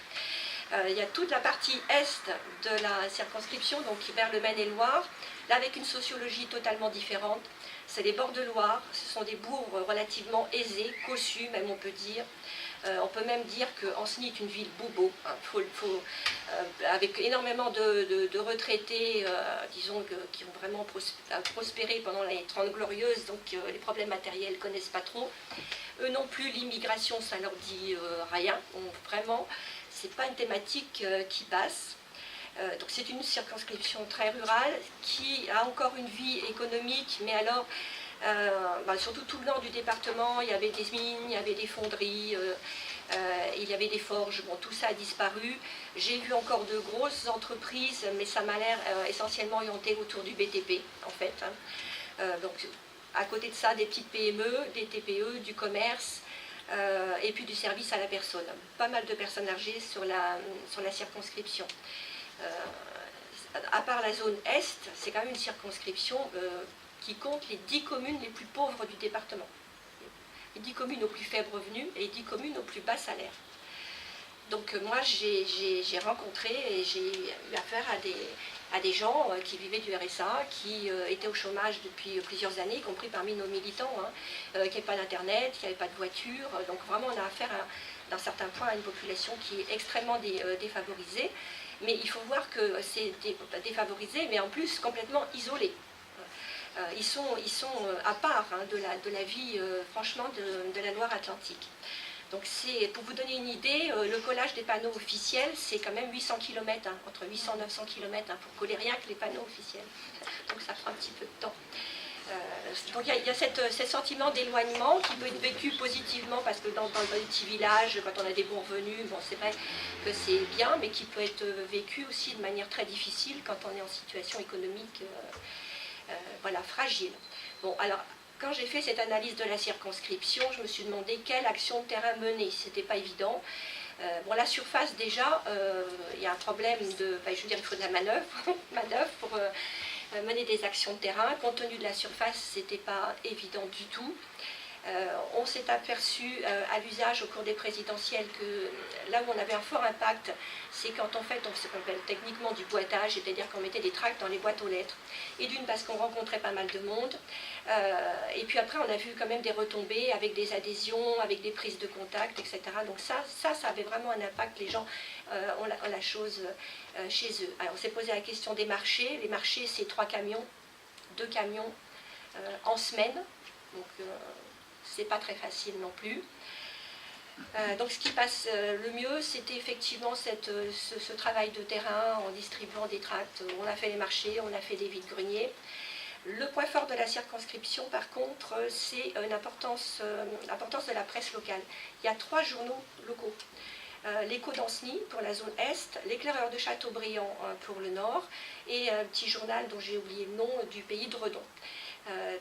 Il y a toute la partie est de la circonscription, donc vers le Maine-et-Loire, là avec une sociologie totalement différente. C'est les bords de Loire, ce sont des bourgs relativement aisés, cossus même on peut dire. On peut même dire qu'Ancenis est une ville bobo, hein, avec énormément de retraités, disons, qui ont vraiment prospéré pendant les 30 glorieuses, donc les problèmes matériels ne connaissent pas trop. Eux non plus, l'immigration, ça leur dit rien, donc, vraiment. Ce n'est pas une thématique qui passe. Donc c'est une circonscription très rurale qui a encore une vie économique, mais alors surtout tout le nord du département, il y avait des mines, il y avait des fonderies, il y avait des forges, bon, tout ça a disparu. J'ai vu encore de grosses entreprises, mais ça m'a l'air essentiellement orienté autour du BTP en fait. Hein. Donc à côté de ça, des petites PME, des TPE, du commerce. Et puis du service à la personne. Pas mal de personnes âgées sur la circonscription. À part la zone Est, c'est quand même une circonscription qui compte les 10 communes les plus pauvres du département. Les 10 communes aux plus faibles revenus et les 10 communes aux plus bas salaires. Donc moi j'ai rencontré et j'ai eu affaire à des gens qui vivaient du RSA, qui étaient au chômage depuis plusieurs années, y compris parmi nos militants, hein, qui n'avaient pas d'internet, qui n'avaient pas de voiture. Donc vraiment on a affaire d'un certain point à une population qui est extrêmement défavorisée. Mais il faut voir que c'est défavorisé, mais en plus complètement isolé. Ils sont à part hein, de la vie franchement de la Loire-Atlantique. Donc pour vous donner une idée, le collage des panneaux officiels, c'est quand même 800 km, entre 800 et 900 km pour coller rien que les panneaux officiels. Donc ça prend un petit peu de temps. Donc il y a ce sentiment d'éloignement qui peut être vécu positivement parce que dans le petit village, quand on a des bons revenus, bon, c'est vrai que c'est bien, mais qui peut être vécu aussi de manière très difficile quand on est en situation économique voilà, fragile. Bon, alors, quand j'ai fait cette analyse de la circonscription, je me suis demandé quelle action de terrain mener. C'était pas évident. Bon, la surface, déjà, il y a un problème de... je veux dire, il faut de la manœuvre pour mener des actions de terrain. Compte tenu de la surface, c'était pas évident du tout. On s'est aperçu à l'usage au cours des présidentielles que là où on avait un fort impact, c'est quand on fait ce qu'on appelle techniquement du boitage, c'est-à-dire qu'on mettait des tracts dans les boîtes aux lettres. Et d'une, parce qu'on rencontrait pas mal de monde. Et puis après, on a vu quand même des retombées avec des adhésions, avec des prises de contact, etc. Donc ça avait vraiment un impact. Les gens ont la chose chez eux. Alors on s'est posé la question des marchés. Les marchés, c'est 2 camions en semaine. Donc c'est pas très facile non plus. Donc ce qui passe le mieux, c'était effectivement ce travail de terrain en distribuant des tracts. On a fait les marchés, on a fait des vides-greniers. Le point fort de la circonscription, par contre, c'est l'importance de la presse locale. Il y a 3 journaux locaux. L'Écho d'Ancenis pour la zone Est, l'Éclaireur de Châteaubriand pour le Nord, et un petit journal dont j'ai oublié le nom, du Pays de Redon.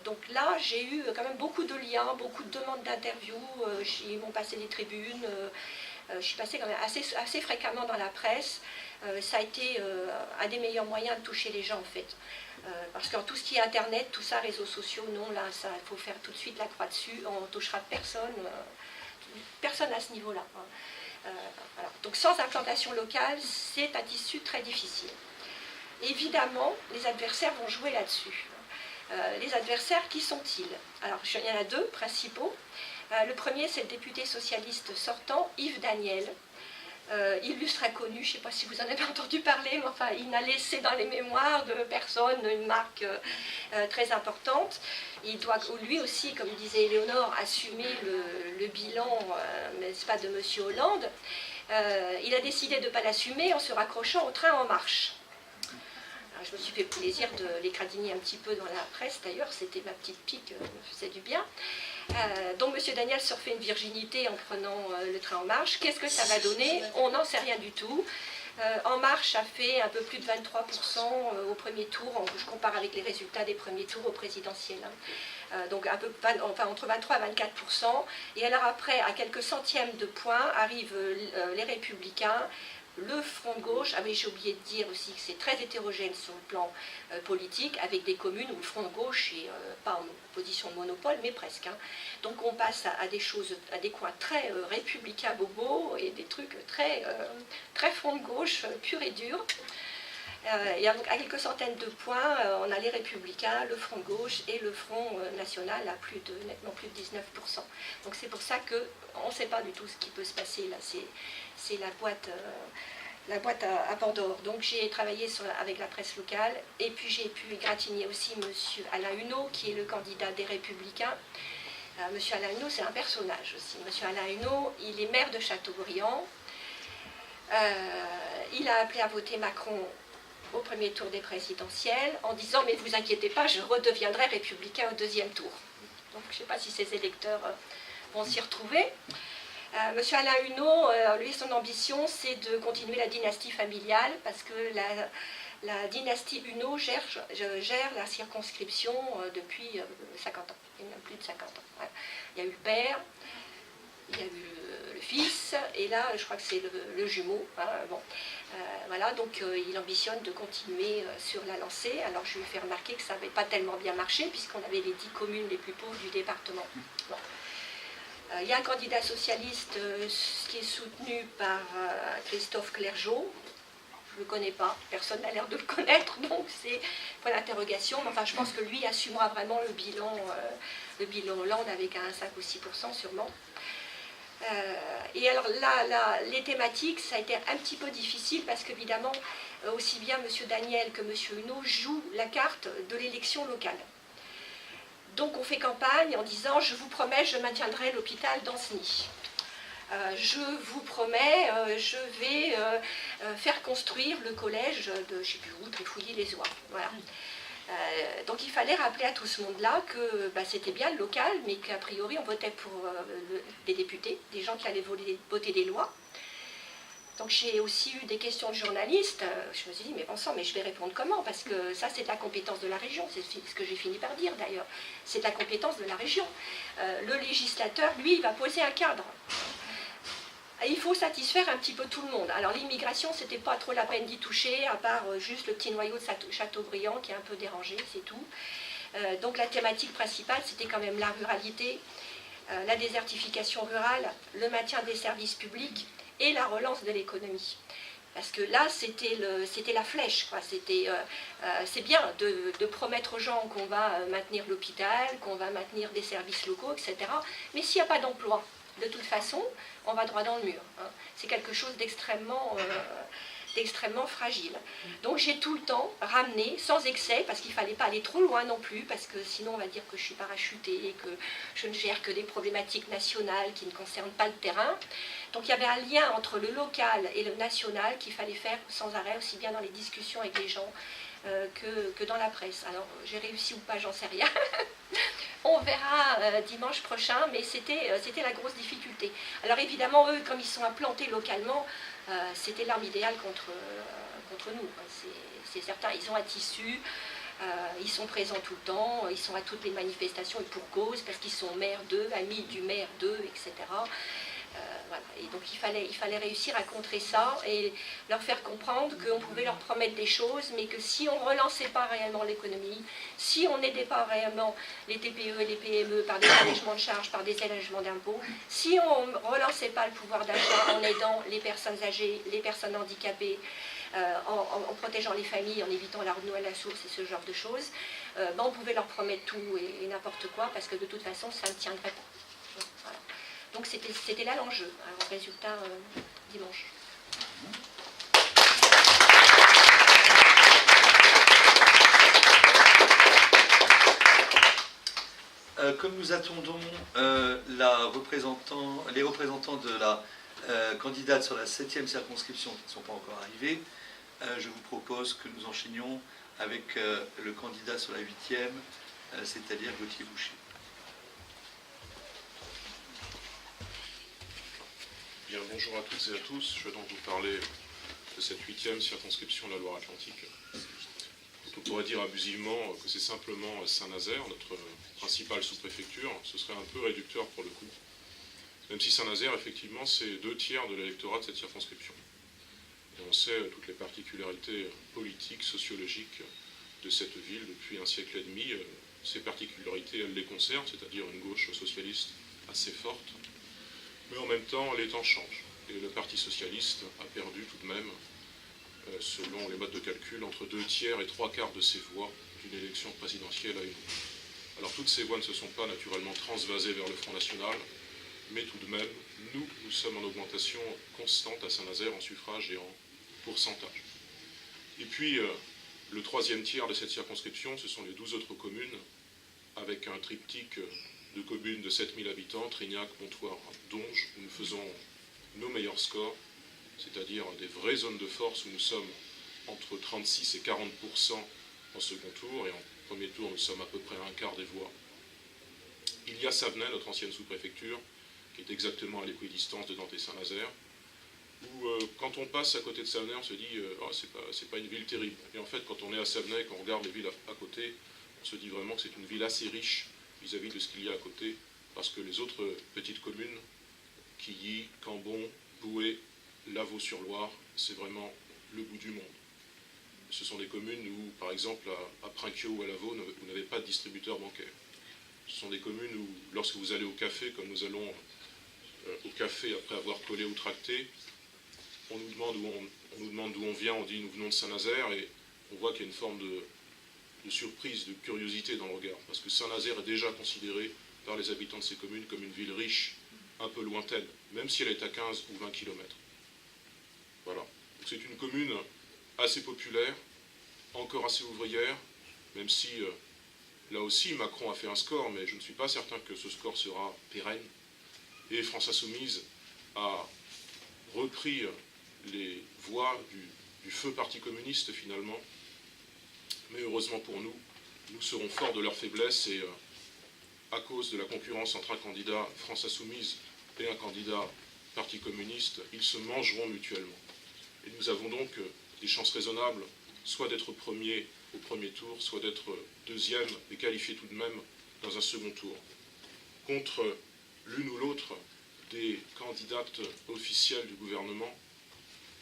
Donc là, j'ai eu quand même beaucoup de liens, beaucoup de demandes d'interviews, ils m'ont passé des tribunes, je suis passée quand même assez fréquemment dans la presse. Ça a été un des meilleurs moyens de toucher les gens en fait. Parce que tout ce qui est internet, tout ça, réseaux sociaux, non, là, il faut faire tout de suite la croix dessus, on ne touchera personne à ce niveau-là. Voilà. Donc sans implantation locale, c'est un tissu très difficile. Évidemment, les adversaires vont jouer là-dessus. Les adversaires, qui sont-ils? Alors, il y en a 2 principaux. Le premier, c'est le député socialiste sortant, Yves Daniel, illustre inconnu, je ne sais pas si vous en avez entendu parler, mais enfin, il n'a laissé dans les mémoires de personne une marque très importante. Il doit, lui aussi, comme disait Éléonore, assumer le bilan, n'est-ce pas, de M. Hollande. Il a décidé de ne pas l'assumer en se raccrochant au train en marche. Alors, je me suis fait plaisir de l'écradiner un petit peu dans la presse, d'ailleurs, c'était ma petite pique, me faisait du bien. Donc M. Daniel se refait une virginité en prenant le train en marche. Qu'est-ce que ça va donner? On n'en sait rien du tout. En Marche a fait un peu plus de 23% au premier tour, je compare avec les résultats des premiers tours au présidentiel. Donc entre 23 et 24%. Et alors après, à quelques centièmes de points, arrivent les Républicains, le Front de gauche. Ah mais j'ai oublié de dire aussi que c'est très hétérogène sur le plan politique, avec des communes où le Front de gauche n'est pas en position de monopole, mais presque. Donc on passe à des choses, à des coins très républicains bobos et des trucs très Front de gauche pur et dur. Et à quelques centaines de points, on a les Républicains, le Front de gauche et le Front national à nettement plus de 19%. Donc c'est pour ça qu'on ne sait pas du tout ce qui peut se passer là. C'est la boîte à Pandore. Donc j'ai travaillé avec la presse locale et puis j'ai pu égratigner aussi M. Alain Huneau, qui est le candidat des Républicains. M. Alain Huneau, c'est un personnage aussi. M. Alain Huneau, il est maire de Châteaubriand. Il a appelé à voter Macron au premier tour des présidentielles en disant « mais vous inquiétez pas, je redeviendrai républicain au 2e tour ». Donc je ne sais pas si ses électeurs vont s'y retrouver. Monsieur Alain Huneau, lui, son ambition, c'est de continuer la dynastie familiale, parce que la dynastie Huneau gère la circonscription depuis 50 ans, et même plus de 50 ans. Voilà. Il y a eu le père, il y a eu le fils, et là, je crois que c'est le jumeau. Hein, bon. Voilà, donc il ambitionne de continuer sur la lancée. Alors je lui ai fait remarquer que ça n'avait pas tellement bien marché, puisqu'on avait les 10 communes les plus pauvres du département. Bon. Il y a un candidat socialiste qui est soutenu par Christophe Clergeau. Je ne le connais pas, personne n'a l'air de le connaître, donc c'est point d'interrogation. Mais enfin, je pense que lui assumera vraiment le bilan Hollande avec un 5 ou 6% sûrement. Et alors là, les thématiques, ça a été un petit peu difficile parce qu'évidemment, aussi bien M. Daniel que M. Huneau jouent la carte de l'élection locale. Donc on fait campagne en disant « je vous promets, je maintiendrai l'hôpital d'Ancenis ». je vous promets, je vais faire construire le collège de, je ne sais plus où, Trifouilly-les-Oies. Voilà. Donc il fallait rappeler à tout ce monde-là que c'était bien le local, mais qu'a priori on votait pour des députés, des gens qui allaient voter des lois. Donc j'ai aussi eu des questions de journalistes. Je me suis dit, mais bon sang, mais je vais répondre comment? Parce que ça, c'est de la compétence de la région. C'est ce que j'ai fini par dire d'ailleurs. C'est de la compétence de la région. Le législateur, lui, il va poser un cadre. Et il faut satisfaire un petit peu tout le monde. Alors l'immigration, c'était pas trop la peine d'y toucher, à part juste le petit noyau de Châteaubriand qui est un peu dérangé, c'est tout. Donc la thématique principale, c'était quand même la ruralité, la désertification rurale, le maintien des services publics, et la relance de l'économie. Parce que là, c'était la flèche. C'est bien de promettre aux gens qu'on va maintenir l'hôpital, qu'on va maintenir des services locaux, etc. Mais s'il n'y a pas d'emploi, de toute façon, on va droit dans le mur. Hein. C'est quelque chose d'extrêmement fragile. Donc j'ai tout le temps ramené, sans excès, parce qu'il ne fallait pas aller trop loin non plus, parce que sinon on va dire que je suis parachutée, que je ne gère que des problématiques nationales qui ne concernent pas le terrain. Donc il y avait un lien entre le local et le national qu'il fallait faire sans arrêt, aussi bien dans les discussions avec les gens que dans la presse. Alors j'ai réussi ou pas, j'en sais rien. On verra dimanche prochain, mais c'était la grosse difficulté. Alors évidemment, eux, comme ils sont implantés localement, c'était l'arme idéale contre nous. C'est certain, ils ont un tissu, ils sont présents tout le temps, ils sont à toutes les manifestations et pour cause, parce qu'ils sont maires d'eux, amis du maire d'eux, etc. Voilà. Et donc il fallait réussir à contrer ça et leur faire comprendre qu'on pouvait leur promettre des choses, mais que si on ne relançait pas réellement l'économie, si on n'aidait pas réellement les TPE et les PME par des allégements de charges, par des allégements d'impôts, si on ne relançait pas le pouvoir d'achat en aidant les personnes âgées, les personnes handicapées, en protégeant les familles, en évitant la retenue à la source et ce genre de choses, on pouvait leur promettre tout et n'importe quoi, parce que de toute façon, ça ne tiendrait pas. Voilà. Donc c'était là l'enjeu, alors résultat dimanche. Comme nous attendons les représentants de la candidate sur la 7e circonscription qui ne sont pas encore arrivés, je vous propose que nous enchaînions avec le candidat sur la 8e, c'est-à-dire Gauthier Boucher. Bien, bonjour à toutes et à tous. Je vais donc vous parler de cette 8e circonscription de la Loire-Atlantique. On pourrait dire abusivement que c'est simplement Saint-Nazaire, notre principale sous-préfecture. Ce serait un peu réducteur pour le coup. Même si Saint-Nazaire, effectivement, c'est 2/3 de l'électorat de cette circonscription. Et on sait toutes les particularités politiques, sociologiques de cette ville depuis un siècle et demi. Ces particularités, elles les conservent, c'est-à-dire une gauche socialiste assez forte. Mais en même temps, les temps changent. Et le Parti socialiste a perdu tout de même, selon les modes de calcul, entre 2/3 et 3/4 de ses voix d'une élection présidentielle à une autre. Alors toutes ces voix ne se sont pas naturellement transvasées vers le Front National, mais tout de même, nous sommes en augmentation constante à Saint-Nazaire en suffrage et en pourcentage. Et puis, le 3e tiers de cette circonscription, ce sont les 12 autres communes, avec un triptyque de communes de 7000 habitants, Trignac, Pontoise, Donge, où nous faisons nos meilleurs scores, c'est-à-dire des vraies zones de force où nous sommes entre 36 et 40% en second tour, et en premier tour nous sommes à peu près à un quart des voix. Il y a Savenay, notre ancienne sous-préfecture, qui est exactement à l'équidistance de Nantes et Saint-Nazaire, où quand on passe à côté de Savenay, on se dit oh, c'est pas une ville terrible. Et en fait, quand on est à Savenay et qu'on regarde les villes à côté, on se dit vraiment que c'est une ville assez riche vis-à-vis de ce qu'il y a à côté, parce que les autres petites communes, Quilly, Cambon, Boué, Lavaux-sur-Loire, c'est vraiment le bout du monde. Ce sont des communes où, par exemple, à Prinquiau ou à Lavaux, vous n'avez pas de distributeur bancaire. Ce sont des communes où, lorsque vous allez au café, comme nous allons au café après avoir collé ou tracté, on nous demande d'où on vient, on dit nous venons de Saint-Nazaire, et on voit qu'il y a une forme de surprise, de curiosité dans le regard, parce que Saint-Nazaire est déjà considéré par les habitants de ces communes comme une ville riche, un peu lointaine, même si elle est à 15 ou 20 km. Voilà. Donc c'est une commune assez populaire, encore assez ouvrière, même si là aussi Macron a fait un score, mais je ne suis pas certain que ce score sera pérenne. Et France Insoumise a repris les voies du feu Parti communiste finalement, mais heureusement pour nous, nous serons forts de leur faiblesse et à cause de la concurrence entre un candidat France Insoumise et un candidat Parti communiste, ils se mangeront mutuellement. Et nous avons donc des chances raisonnables, soit d'être premier au premier tour, soit d'être deuxième et qualifié tout de même dans un second tour, contre l'une ou l'autre des candidates officielles du gouvernement,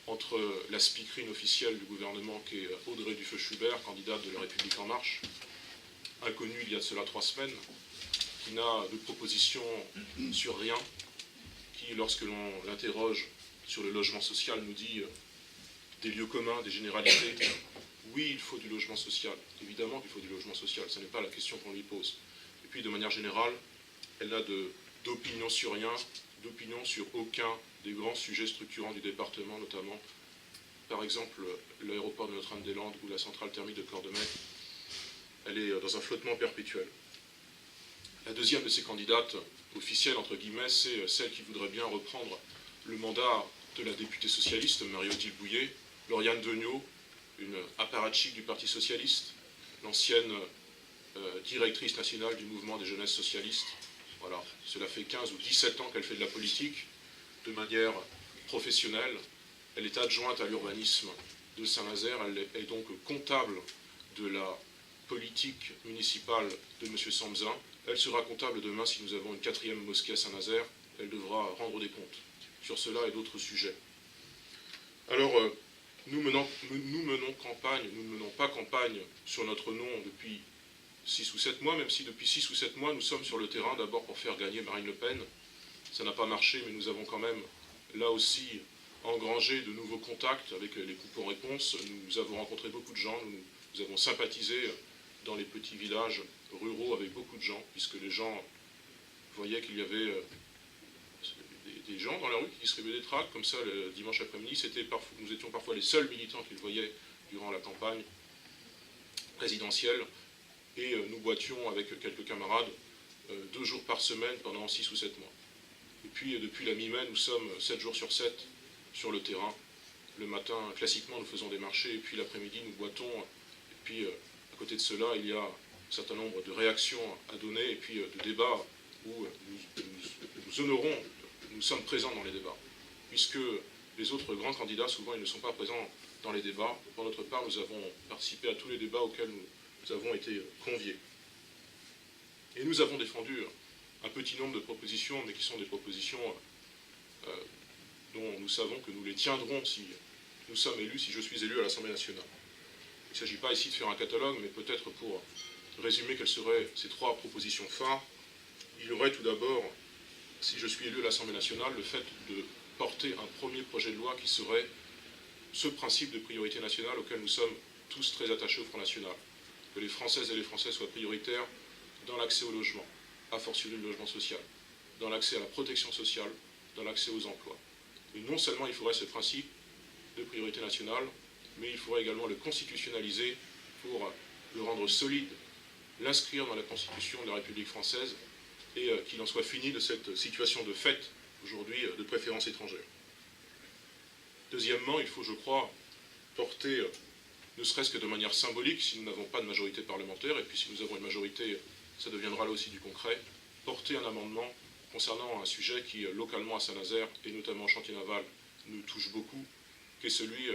entre la speakerine officielle du gouvernement qui est Audrey Dufeu-Schubert, candidate de La République En Marche, inconnue il y a de cela 3 semaines, qui n'a de proposition sur rien, qui, lorsque l'on l'interroge sur le logement social, nous dit des lieux communs, des généralités. Oui, il faut du logement social. Évidemment qu'il faut du logement social. Ce n'est pas la question qu'on lui pose. Et puis, de manière générale, elle n'a d'opinion sur rien, d'opinion sur aucun des grands sujets structurants du département, notamment, par exemple, l'aéroport de Notre-Dame-des-Landes ou la centrale thermique de Cordemais. Elle est dans un flottement perpétuel. La deuxième de ces candidates officielles, entre guillemets, c'est celle qui voudrait bien reprendre le mandat de la députée socialiste, Marie-Odile Bouillet, Lauriane Degnaud, une apparatchik du Parti socialiste, l'ancienne directrice nationale du mouvement des jeunesses socialistes. Voilà, cela fait 15 ou 17 ans qu'elle fait de la politique de manière professionnelle. Elle est adjointe à l'urbanisme de Saint-Nazaire, elle est donc comptable de la politique municipale de M. Samzin. Elle sera comptable demain si nous avons une 4e mosquée à Saint-Nazaire. Elle devra rendre des comptes sur cela et d'autres sujets. Alors, nous ne menons pas campagne sur notre nom depuis 6 ou 7 mois, même si depuis 6 ou 7 mois, nous sommes sur le terrain, d'abord pour faire gagner Marine Le Pen. Ça n'a pas marché, mais nous avons quand même, là aussi, engrangé de nouveaux contacts avec les coupons-réponses. Nous avons rencontré beaucoup de gens, nous avons sympathisé dans les petits villages ruraux avec beaucoup de gens, puisque les gens voyaient qu'il y avait des gens dans la rue qui distribuaient des tracts, comme ça, le dimanche après-midi. Nous étions parfois les seuls militants qu'ils voyaient durant la campagne présidentielle, et nous boitions avec quelques camarades 2 jours par semaine pendant 6 ou 7 mois. Et puis, depuis la mi-mai, nous sommes 7 jours sur 7 sur le terrain. Le matin, classiquement, nous faisons des marchés, et puis l'après-midi, nous boitons. Et puis, à côté de cela, il y a un certain nombre de réactions à donner, et puis de débats où nous honorons, nous sommes présents dans les débats. Puisque les autres grands candidats, souvent, ils ne sont pas présents dans les débats. Pour notre part, nous avons participé à tous les débats auxquels nous avons été conviés. Et nous avons défendu un petit nombre de propositions, mais qui sont des propositions dont nous savons que nous les tiendrons si nous sommes élus, si je suis élu à l'Assemblée nationale. Il ne s'agit pas ici de faire un catalogue, mais peut-être pour résumer quelles seraient ces 3 propositions phares. Il y aurait tout d'abord, si je suis élu à l'Assemblée nationale, le fait de porter un premier projet de loi qui serait ce principe de priorité nationale auquel nous sommes tous très attachés au Front National. Que les Françaises et les Français soient prioritaires dans l'accès au logement, a fortiori le logement social, dans l'accès à la protection sociale, dans l'accès aux emplois. Et non seulement il faudrait ce principe de priorité nationale, mais il faudrait également le constitutionnaliser pour le rendre solide, l'inscrire dans la Constitution de la République française et qu'il en soit fini de cette situation de fait, aujourd'hui, de préférence étrangère. Deuxièmement, il faut, je crois, porter, ne serait-ce que de manière symbolique, si nous n'avons pas de majorité parlementaire, et puis si nous avons une majorité, ça deviendra là aussi du concret, porter un amendement concernant un sujet qui, localement à Saint-Nazaire, et notamment au chantier naval, nous touche beaucoup, qui est celui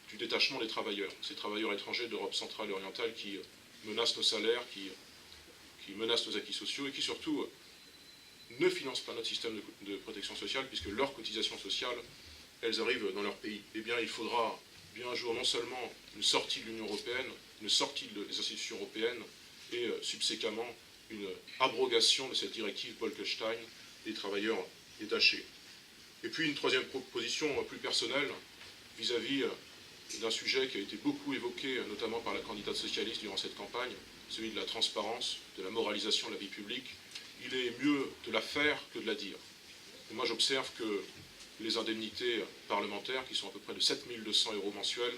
du détachement des travailleurs, ces travailleurs étrangers d'Europe centrale et orientale qui menacent nos salaires, qui menacent nos acquis sociaux, et qui surtout ne financent pas notre système de protection sociale, puisque leurs cotisations sociales, elles arrivent dans leur pays. Eh bien, il faudra bien un jour non seulement une sortie de l'Union européenne, une sortie des institutions européennes, et subséquemment une abrogation de cette directive Bolkestein des travailleurs détachés. Et puis une troisième proposition plus personnelle vis-à-vis d'un sujet qui a été beaucoup évoqué, notamment par la candidate socialiste durant cette campagne, celui de la transparence, de la moralisation de la vie publique. Il est mieux de la faire que de la dire. Et moi j'observe que les indemnités parlementaires, qui sont à peu près de 7 200 € mensuels,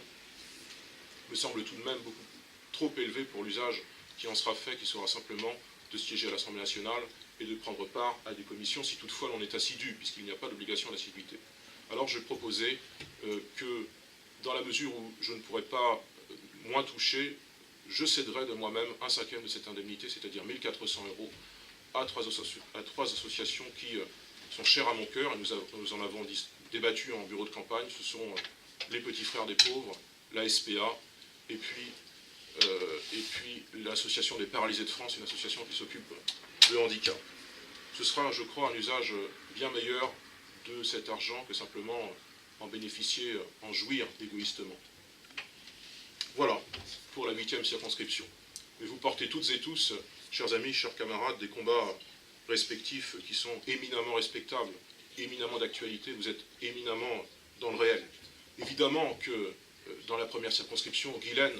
me semblent tout de même beaucoup trop élevées pour l'usage qui en sera fait, qui sera simplement de siéger à l'Assemblée nationale et de prendre part à des commissions si toutefois l'on est assidu, puisqu'il n'y a pas d'obligation d'assiduité. Alors je proposais que, dans la mesure où je ne pourrais pas moins toucher, je céderais de moi-même 1/5 de cette indemnité, c'est-à-dire 1 400 € à trois associations qui sont chères à mon cœur, et nous en avons débattu en bureau de campagne. Ce sont les Petits Frères des Pauvres, la SPA, et puis l'association des paralysés de France, une association qui s'occupe de handicap. Ce sera, je crois, un usage bien meilleur de cet argent que simplement en bénéficier, en jouir égoïstement. Voilà pour la 8e circonscription. Mais vous portez toutes et tous, chers amis, chers camarades, des combats respectifs qui sont éminemment respectables, éminemment d'actualité. Vous êtes éminemment dans le réel. Évidemment que dans la première circonscription, Guylaine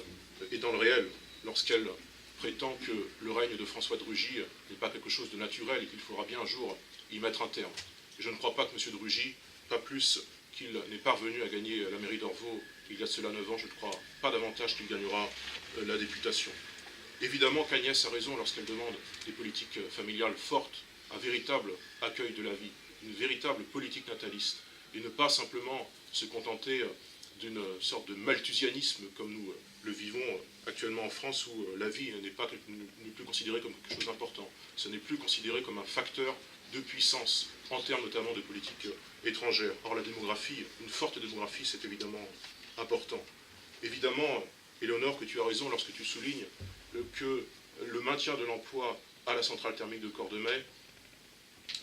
est dans le réel lorsqu'elle prétend que le règne de François de Rugy n'est pas quelque chose de naturel et qu'il faudra bien un jour y mettre un terme. Et je ne crois pas que M. de Rugy, pas plus qu'il n'est parvenu à gagner la mairie d'Orvaux il y a cela 9 ans, je ne crois pas davantage qu'il gagnera la députation. Évidemment qu'Agnès a raison lorsqu'elle demande des politiques familiales fortes, un véritable accueil de la vie, une véritable politique nataliste, et ne pas simplement se contenter d'une sorte de malthusianisme comme nous le vivons actuellement en France, où la vie n'est plus considérée comme quelque chose d'important. Ce n'est plus considéré comme un facteur de puissance en termes notamment de politique étrangère. Or la démographie, une forte démographie, c'est évidemment important. Évidemment, Éléonore, que tu as raison lorsque tu soulignes que le maintien de l'emploi à la centrale thermique de Cordemais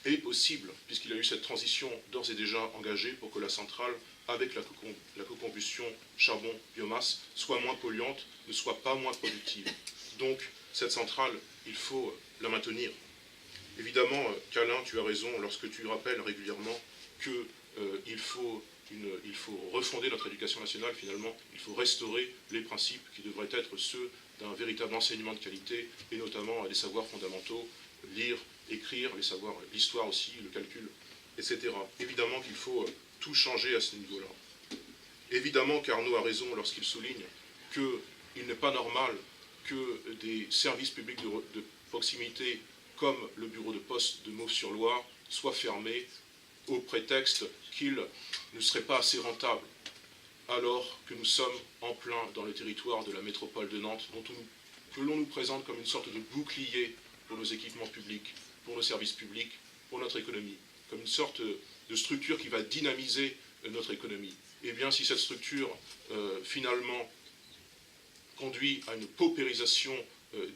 est possible, puisqu'il y a eu cette transition d'ores et déjà engagée pour que la centrale, avec la cocombustion charbon-biomasse, soit moins polluante, ne soit pas moins productive. Donc, cette centrale, il faut la maintenir. Évidemment, Câlin, tu as raison lorsque tu rappelles régulièrement qu'il faut refonder notre éducation nationale. Finalement, il faut restaurer les principes qui devraient être ceux d'un véritable enseignement de qualité, et notamment des savoirs fondamentaux, lire, écrire, les savoirs, l'histoire aussi, le calcul, etc. Évidemment qu'il faut tout changer à ce niveau-là. Évidemment qu'Arnaud a raison lorsqu'il souligne qu'il n'est pas normal que des services publics de proximité, comme le bureau de poste de Mauves-sur-Loire, soient fermés au prétexte qu'ils ne seraient pas assez rentables, alors que nous sommes en plein dans le territoire de la métropole de Nantes, que l'on nous présente comme une sorte de bouclier pour nos équipements publics, pour nos services publics, pour notre économie, comme une sorte de structure qui va dynamiser notre économie. Eh bien, si cette structure, finalement, conduit à une paupérisation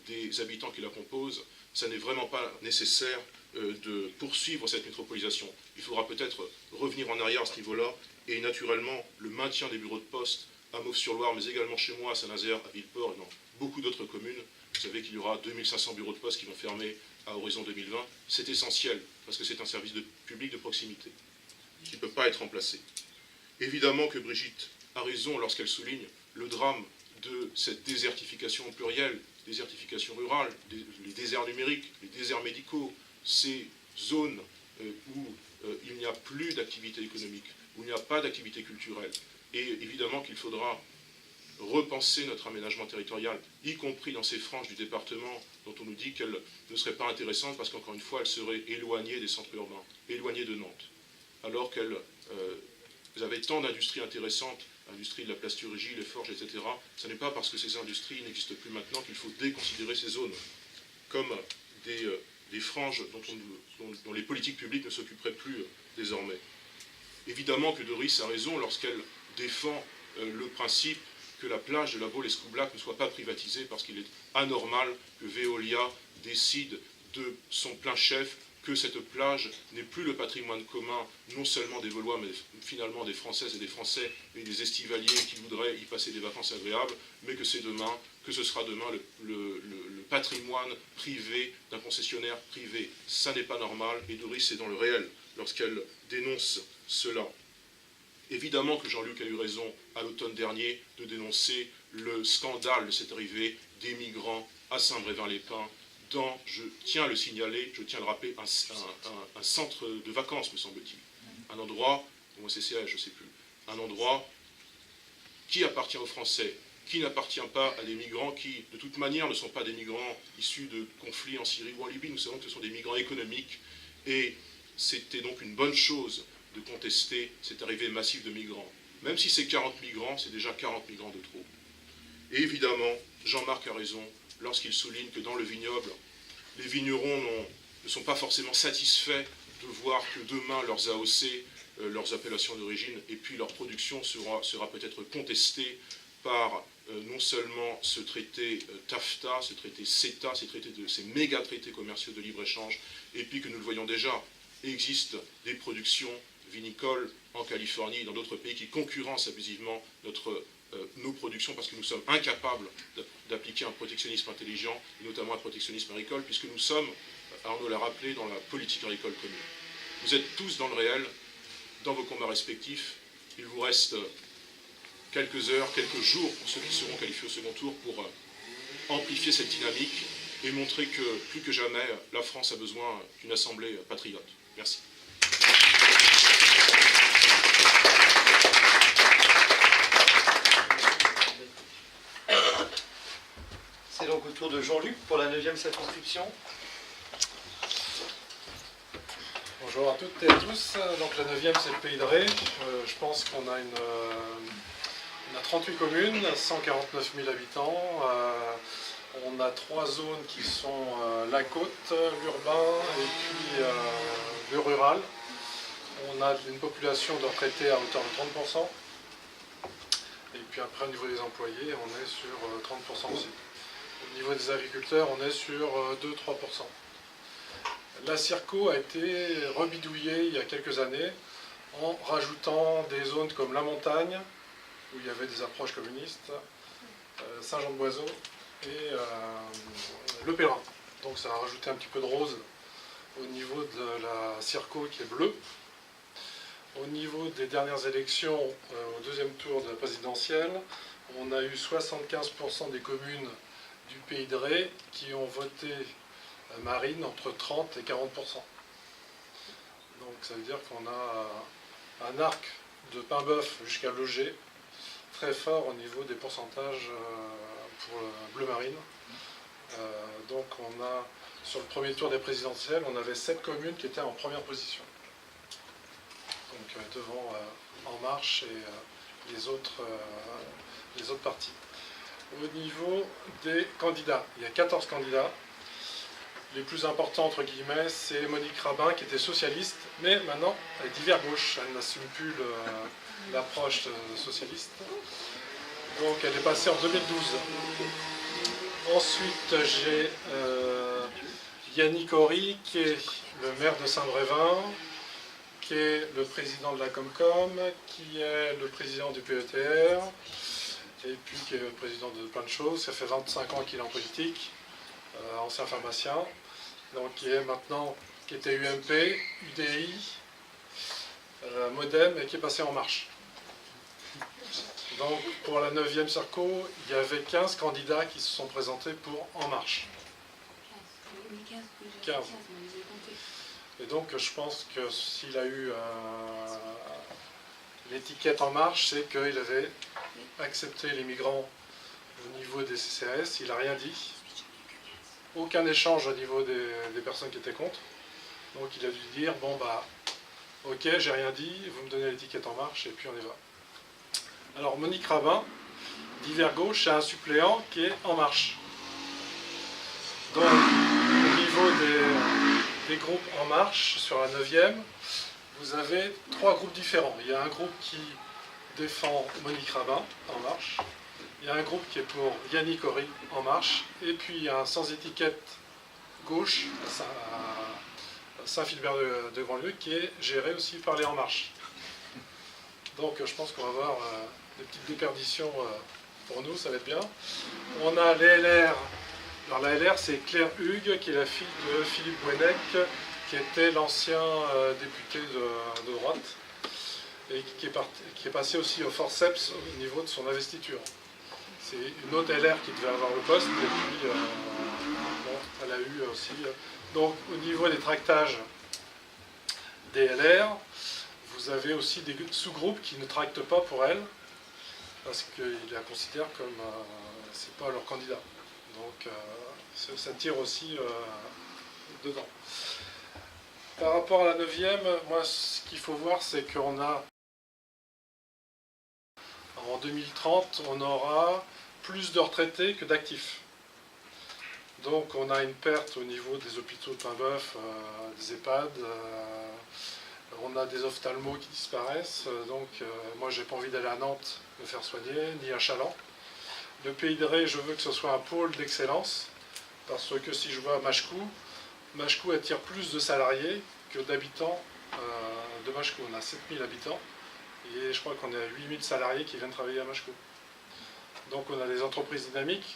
des habitants qui la composent, ça n'est vraiment pas nécessaire de poursuivre cette métropolisation. Il faudra peut-être revenir en arrière à ce niveau-là, et naturellement, le maintien des bureaux de poste à Mauves-sur-Loire, mais également chez moi, à Saint-Nazaire, à Villeport et dans beaucoup d'autres communes. Vous savez qu'il y aura 2500 bureaux de poste qui vont fermer à horizon 2020. C'est essentiel, parce que c'est un service public de proximité qui ne peut pas être remplacé. Évidemment que Brigitte a raison lorsqu'elle souligne le drame de cette désertification plurielle, désertification rurale, les déserts numériques, les déserts médicaux, ces zones où il n'y a plus d'activité économique, où il n'y a pas d'activité culturelle. Et évidemment qu'il faudra repenser notre aménagement territorial, y compris dans ces franges du département dont on nous dit qu'elles ne seraient pas intéressantes parce qu'encore une fois, elles seraient éloignées des centres urbains, éloignées de Nantes, alors qu'elles avaient tant d'industries intéressantes, l'industrie de la plasturgie, les forges, etc. Ce n'est pas parce que ces industries n'existent plus maintenant qu'il faut déconsidérer ces zones comme des franges dont les politiques publiques ne s'occuperaient plus désormais. Évidemment que Doris a raison lorsqu'elle défend le principe que la plage de la Baule-Escoublac ne soit pas privatisée, parce qu'il est anormal que Veolia décide de son plein chef que cette plage n'est plus le patrimoine commun, non seulement des Vaudois, mais finalement des Françaises et des Français et des estivaliers qui voudraient y passer des vacances agréables, mais que ce sera demain le patrimoine privé d'un concessionnaire privé. Ça n'est pas normal, et Doris est dans le réel lorsqu'elle dénonce cela. Évidemment que Jean-Luc a eu raison à l'automne dernier de dénoncer le scandale de cette arrivée des migrants à Saint-Brévin-les-Pins dans, je tiens à le signaler, je tiens à le rappeler, un centre de vacances, me semble-t-il. Un endroit, ou un CCH, je ne sais plus, un endroit qui appartient aux Français, qui n'appartient pas à des migrants qui, de toute manière, ne sont pas des migrants issus de conflits en Syrie ou en Libye. Nous savons que ce sont des migrants économiques et c'était donc une bonne chose de contester cette arrivée massive de migrants. Même si c'est 40 migrants, c'est déjà 40 migrants de trop. Et évidemment, Jean-Marc a raison lorsqu'il souligne que dans le vignoble, les vignerons ne sont pas forcément satisfaits de voir que demain leurs AOC, leurs appellations d'origine, et puis leur production sera peut-être contestée par non seulement ce traité TAFTA, ce traité CETA, ces méga traités commerciaux de libre-échange, et puis que nous le voyons déjà, il existe des productions vinicoles en Californie et dans d'autres pays qui concurrencent abusivement nos productions parce que nous sommes incapables d'appliquer un protectionnisme intelligent, et notamment un protectionnisme agricole, puisque nous sommes, Arnaud l'a rappelé, dans la politique agricole commune. Vous êtes tous dans le réel, dans vos combats respectifs. Il vous reste quelques heures, quelques jours pour ceux qui seront qualifiés au second tour pour amplifier cette dynamique et montrer que, plus que jamais, la France a besoin d'une assemblée patriote. Merci. C'est donc au tour de Jean-Luc pour la 9e circonscription. Bonjour à toutes et à tous. Donc la 9e, c'est le Pays de Ré. Je pense qu'on a on a 38 communes, 149 000 habitants. On a 3 zones qui sont la côte, l'urbain et puis le rural. On a une population de retraités à hauteur de 30%. Et puis après, au niveau des employés, on est sur 30% aussi. Au niveau des agriculteurs, on est sur 2-3%. La Circo a été rebidouillée il y a quelques années en rajoutant des zones comme la montagne, où il y avait des approches communistes, Saint-Jean-de-Boiseau et le Pèlerin. Donc ça a rajouté un petit peu de rose au niveau de la Circo qui est bleue. Au niveau des dernières élections, au deuxième tour de la présidentielle, on a eu 75% des communes du Pays de Ré qui ont voté Marine entre 30 et 40%. Donc ça veut dire qu'on a un arc de Paimboeuf jusqu'à Loger très fort au niveau des pourcentages pour le bleu marine. Donc on a, sur le premier tour des présidentielles, on avait 7 communes qui étaient en première position. Donc devant En Marche et les autres partis. Au niveau des candidats, il y a 14 candidats. Les plus importants, entre guillemets, c'est Monique Rabin, qui était socialiste, mais maintenant, elle est d'hiver gauche. Elle n'assume plus l'approche socialiste. Donc, elle est passée en 2012. Ensuite, j'ai Yannick Horry, qui est le maire de Saint-Brévin, qui est le président de la Comcom, qui est le président du PETR, et puis qui est le président de plein de choses. Ça fait 25 ans qu'il est en politique, ancien pharmacien, donc qui était UMP, UDI, Modem, et qui est passé En Marche. Donc pour la 9e Circo, il y avait 15 candidats qui se sont présentés pour En Marche. 15. Et donc je pense que s'il a eu l'étiquette En Marche, c'est qu'il avait accepté les migrants au niveau des CCAS, il n'a rien dit. Aucun échange au niveau des personnes qui étaient contre. Donc il a dû dire, bon bah, ok, j'ai rien dit, vous me donnez l'étiquette En Marche, et puis on y va. Alors Monique Rabin, d'hiver gauche, c'est un suppléant qui est En Marche. Donc au niveau des groupes En Marche, sur la 9e, vous avez 3 groupes différents. Il y a un groupe qui défend Monique Rabin, En Marche. Il y a un groupe qui est pour Yannick Horry, En Marche. Et puis il y a un sans étiquette gauche, à Saint-Philbert de Grandlieu, qui est géré aussi par les En Marche. Donc je pense qu'on va avoir des petites déperditions pour nous, ça va être bien. On a les LR. Alors la LR, c'est Claire Hugues, qui est la fille de Philippe Bouennec, qui était l'ancien député de droite, et qui est passé aussi au forceps au niveau de son investiture. C'est une autre LR qui devait avoir le poste, et puis bon, elle a eu aussi... Donc au niveau des tractages des LR, vous avez aussi des sous-groupes qui ne tractent pas pour elle. parce qu'ils la considèrent comme c'est pas leur candidat. Donc ça tire aussi dedans. Par rapport à la 9e, moi ce qu'il faut voir c'est qu'on a en 2030 on aura plus de retraités que d'actifs. Donc on a une perte au niveau des hôpitaux de Paimboeuf, des EHPAD, on a des ophtalmos qui disparaissent, donc moi j'ai pas envie d'aller à Nantes me faire soigner, ni à Chaland. Le Pays de Ré, je veux que ce soit un pôle d'excellence, parce que si je vois Machecou attire plus de salariés que d'habitants de Machecou. On a 7000 habitants, et je crois qu'on a 8000 salariés qui viennent travailler à Machecou. Donc on a des entreprises dynamiques.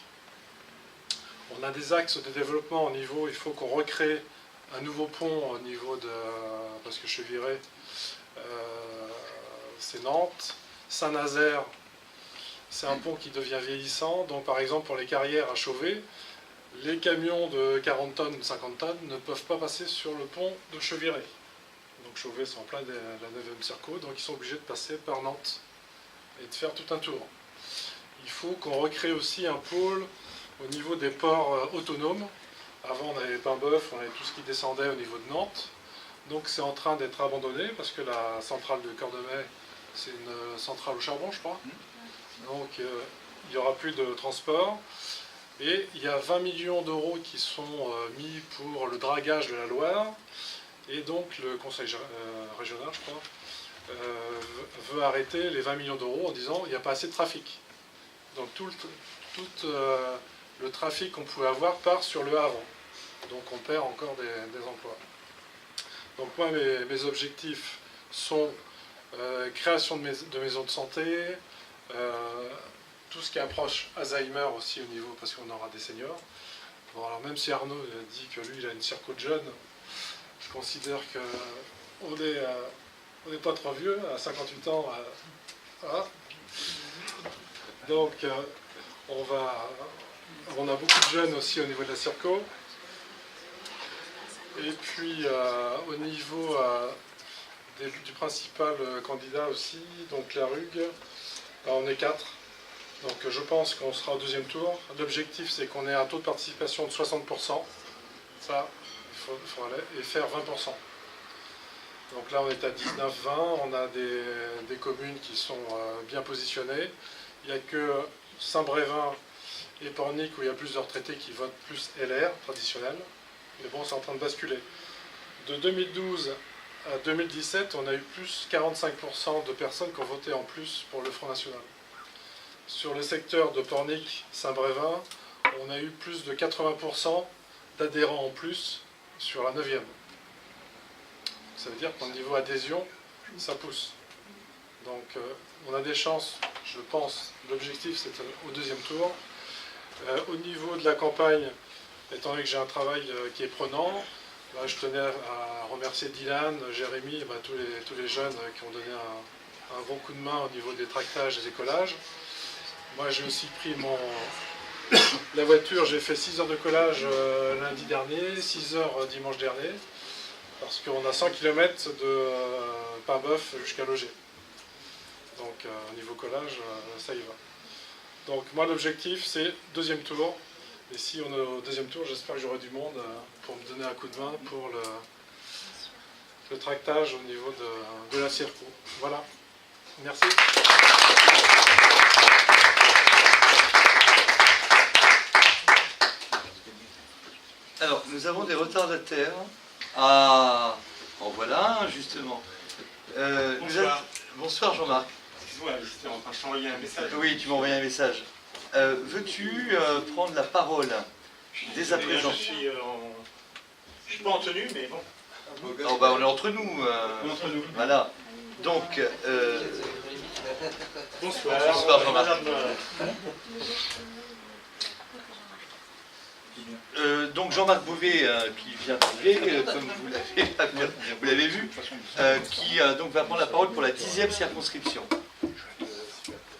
On a des axes de développement au niveau, il faut qu'on recrée un nouveau pont au niveau de, parce que Cheviré, c'est Nantes. Saint-Nazaire, c'est un pont qui devient vieillissant. Donc par exemple pour les carrières à Chauvet, les camions de 40 tonnes, 50 tonnes ne peuvent pas passer sur le pont de Cheviré. Donc Chauvet c'est en plein de la 9e circo, donc ils sont obligés de passer par Nantes et de faire tout un tour. Il faut qu'on recrée aussi un pôle au niveau des ports autonomes. Avant on avait Paimboeuf, on avait tout ce qui descendait au niveau de Nantes. Donc c'est en train d'être abandonné parce que la centrale de Cordemais, c'est une centrale au charbon je crois. Donc il n'y aura plus de transport. Et il y a 20 millions d'euros qui sont mis pour le dragage de la Loire. Et donc le conseil régional je crois veut arrêter les 20 millions d'euros en disant il n'y a pas assez de trafic. Donc tout le trafic qu'on pouvait avoir part sur le Havre. Donc on perd encore des emplois. Donc moi mes objectifs sont création de maisons de santé, tout ce qui approche Alzheimer aussi au niveau, parce qu'on aura des seniors. Bon, alors même si Arnaud dit que lui il a une circo de jeunes, je considère qu'on n'est pas trop vieux, à 58 ans. Voilà. Donc on a beaucoup de jeunes aussi au niveau de la circo. Et puis au niveau du principal candidat aussi, donc la RUG, on est 4. Donc je pense qu'on sera au deuxième tour. L'objectif c'est qu'on ait un taux de participation de 60%. Ça, il faut aller et faire 20%. Donc là on est à 19-20, on a des communes qui sont bien positionnées. Il n'y a que Saint-Brévin et Pornic où il y a plus de retraités qui votent plus LR traditionnel. Mais bon, c'est en train de basculer. De 2012 à 2017, on a eu plus 45% de personnes qui ont voté en plus pour le Front National. Sur le secteur de Pornic, Saint-Brévin, on a eu plus de 80% d'adhérents en plus sur la 9e. Ça veut dire qu'au niveau adhésion, ça pousse. Donc on a des chances, je pense, l'objectif c'est au deuxième tour. Au niveau de la campagne, étant donné que j'ai un travail qui est prenant, je tenais à remercier Dylan, Jérémy, tous les jeunes qui ont donné un bon coup de main au niveau des tractages et des collages. Moi j'ai aussi pris la voiture, j'ai fait 6 heures de collage lundi dernier, 6 heures dimanche dernier, parce qu'on a 100 km de Paimboeuf jusqu'à Loger. Donc au niveau collage, ça y va. Donc moi l'objectif c'est deuxième tour. Et si on est au deuxième tour, j'espère que j'aurai du monde pour me donner un coup de main pour le tractage au niveau de la circo. Voilà. Merci. Alors, nous avons des retardataires. Ah, en voilà un, justement. Bonsoir. Bonsoir Jean-Marc. Excuse-moi, j'étais en train de t'envoyer un message. Oui, tu m'as envoyé un message. Veux-tu prendre la parole dès à présent? Je suis pas en tenue, mais bon. Oh, bah, on est entre nous. Entre nous. Voilà. Donc, Bonsoir. Bonsoir, Jean-Marc. Donc Jean-Marc Beauvais, qui vient d'arriver, comme vous l'avez vu, qui donc va prendre la parole pour la 10e circonscription.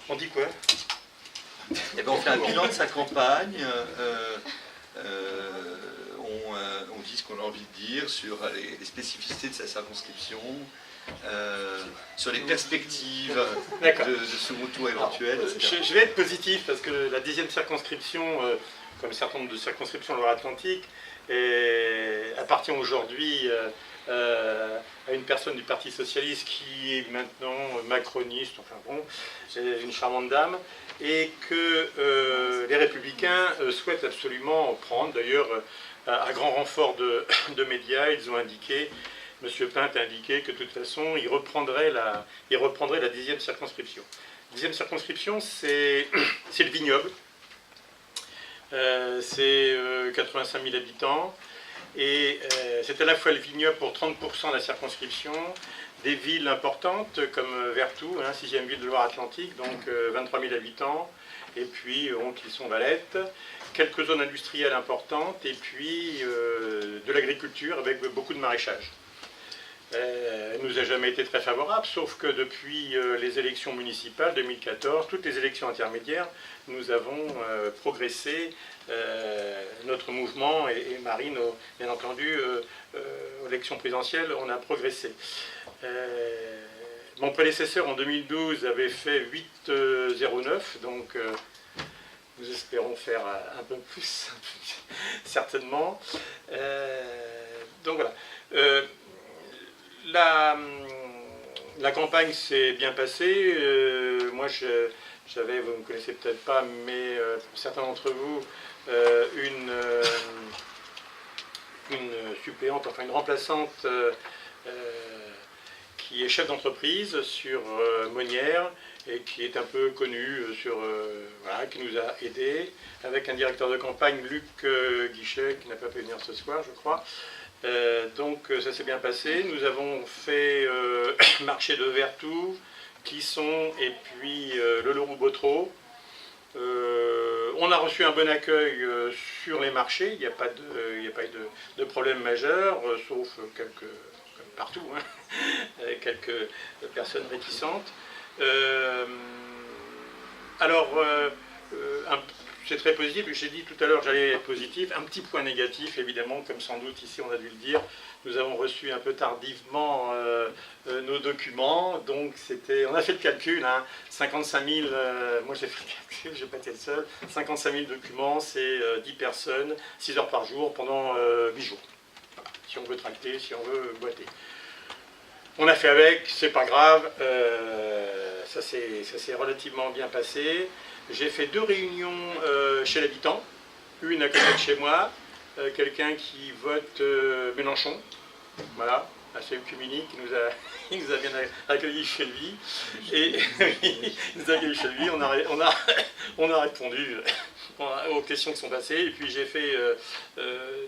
On dit quoi? Eh ben, on fait un bilan de sa campagne, on dit ce qu'on a envie de dire sur les spécificités de sa circonscription, sur les perspectives D'accord. de ce retour éventuel, etc. Je vais être positif parce que la 10e circonscription, comme un certain nombre de circonscriptions de Loire-Atlantique, appartient aujourd'hui à une personne du Parti Socialiste qui est maintenant macroniste, enfin bon, c'est une charmante dame, et que les Républicains souhaitent absolument prendre. D'ailleurs, à grand renfort de médias, ils ont indiqué, M. Pinte a indiqué que de toute façon, il reprendrait la 10e circonscription. 10e circonscription, c'est le vignoble. C'est 85 000 habitants. Et c'est à la fois le vignoble pour 30% de la circonscription, des villes importantes comme Vertou, 6e ville de Loire-Atlantique, donc 23 000 habitants, et puis Clisson-Valette, quelques zones industrielles importantes, et puis de l'agriculture avec beaucoup de maraîchage. Elle ne nous a jamais été très favorable, sauf que depuis les élections municipales 2014, toutes les élections intermédiaires, nous avons progressé, notre mouvement et Marine, bien entendu, aux élections présidentielles, on a progressé. Mon prédécesseur en 2012 avait fait 8,09, donc nous espérons faire un peu plus, certainement. Donc voilà. La campagne s'est bien passée. Moi, j'avais, vous ne me connaissez peut-être pas, mais pour certains d'entre vous, une suppléante, enfin une remplaçante qui est chef d'entreprise sur Monnières et qui est un peu connue voilà, qui nous a aidés, avec un directeur de campagne, Luc Guichet, qui n'a pas pu venir ce soir, je crois. Donc ça s'est bien passé. Nous avons fait marché de Vertou, Clisson et puis le Leroux-Botreau. On a reçu un bon accueil sur les marchés. Il n'y a pas eu de problème majeur, sauf quelques, comme partout, quelques personnes réticentes. C'est très positif. J'ai dit tout à l'heure que j'allais être positif. Un petit point négatif, évidemment, comme sans doute ici on a dû le dire. Nous avons reçu un peu tardivement nos documents. Donc on a fait le calcul. 55 000, moi j'ai fait le calcul, je n'ai pas été le seul. 55 000 documents, c'est 10 personnes, 6 heures par jour pendant 8 jours. Voilà. Si on veut tracter, si on veut boiter. On a fait avec, c'est pas grave. Ça s'est relativement bien passé. J'ai fait 2 réunions chez l'habitant, une à côté de chez moi, quelqu'un qui vote Mélenchon, voilà, assez œcuménique, il nous a bien accueillis chez lui, et il nous a accueillis chez lui, on a répondu aux questions qui sont passées, et puis j'ai fait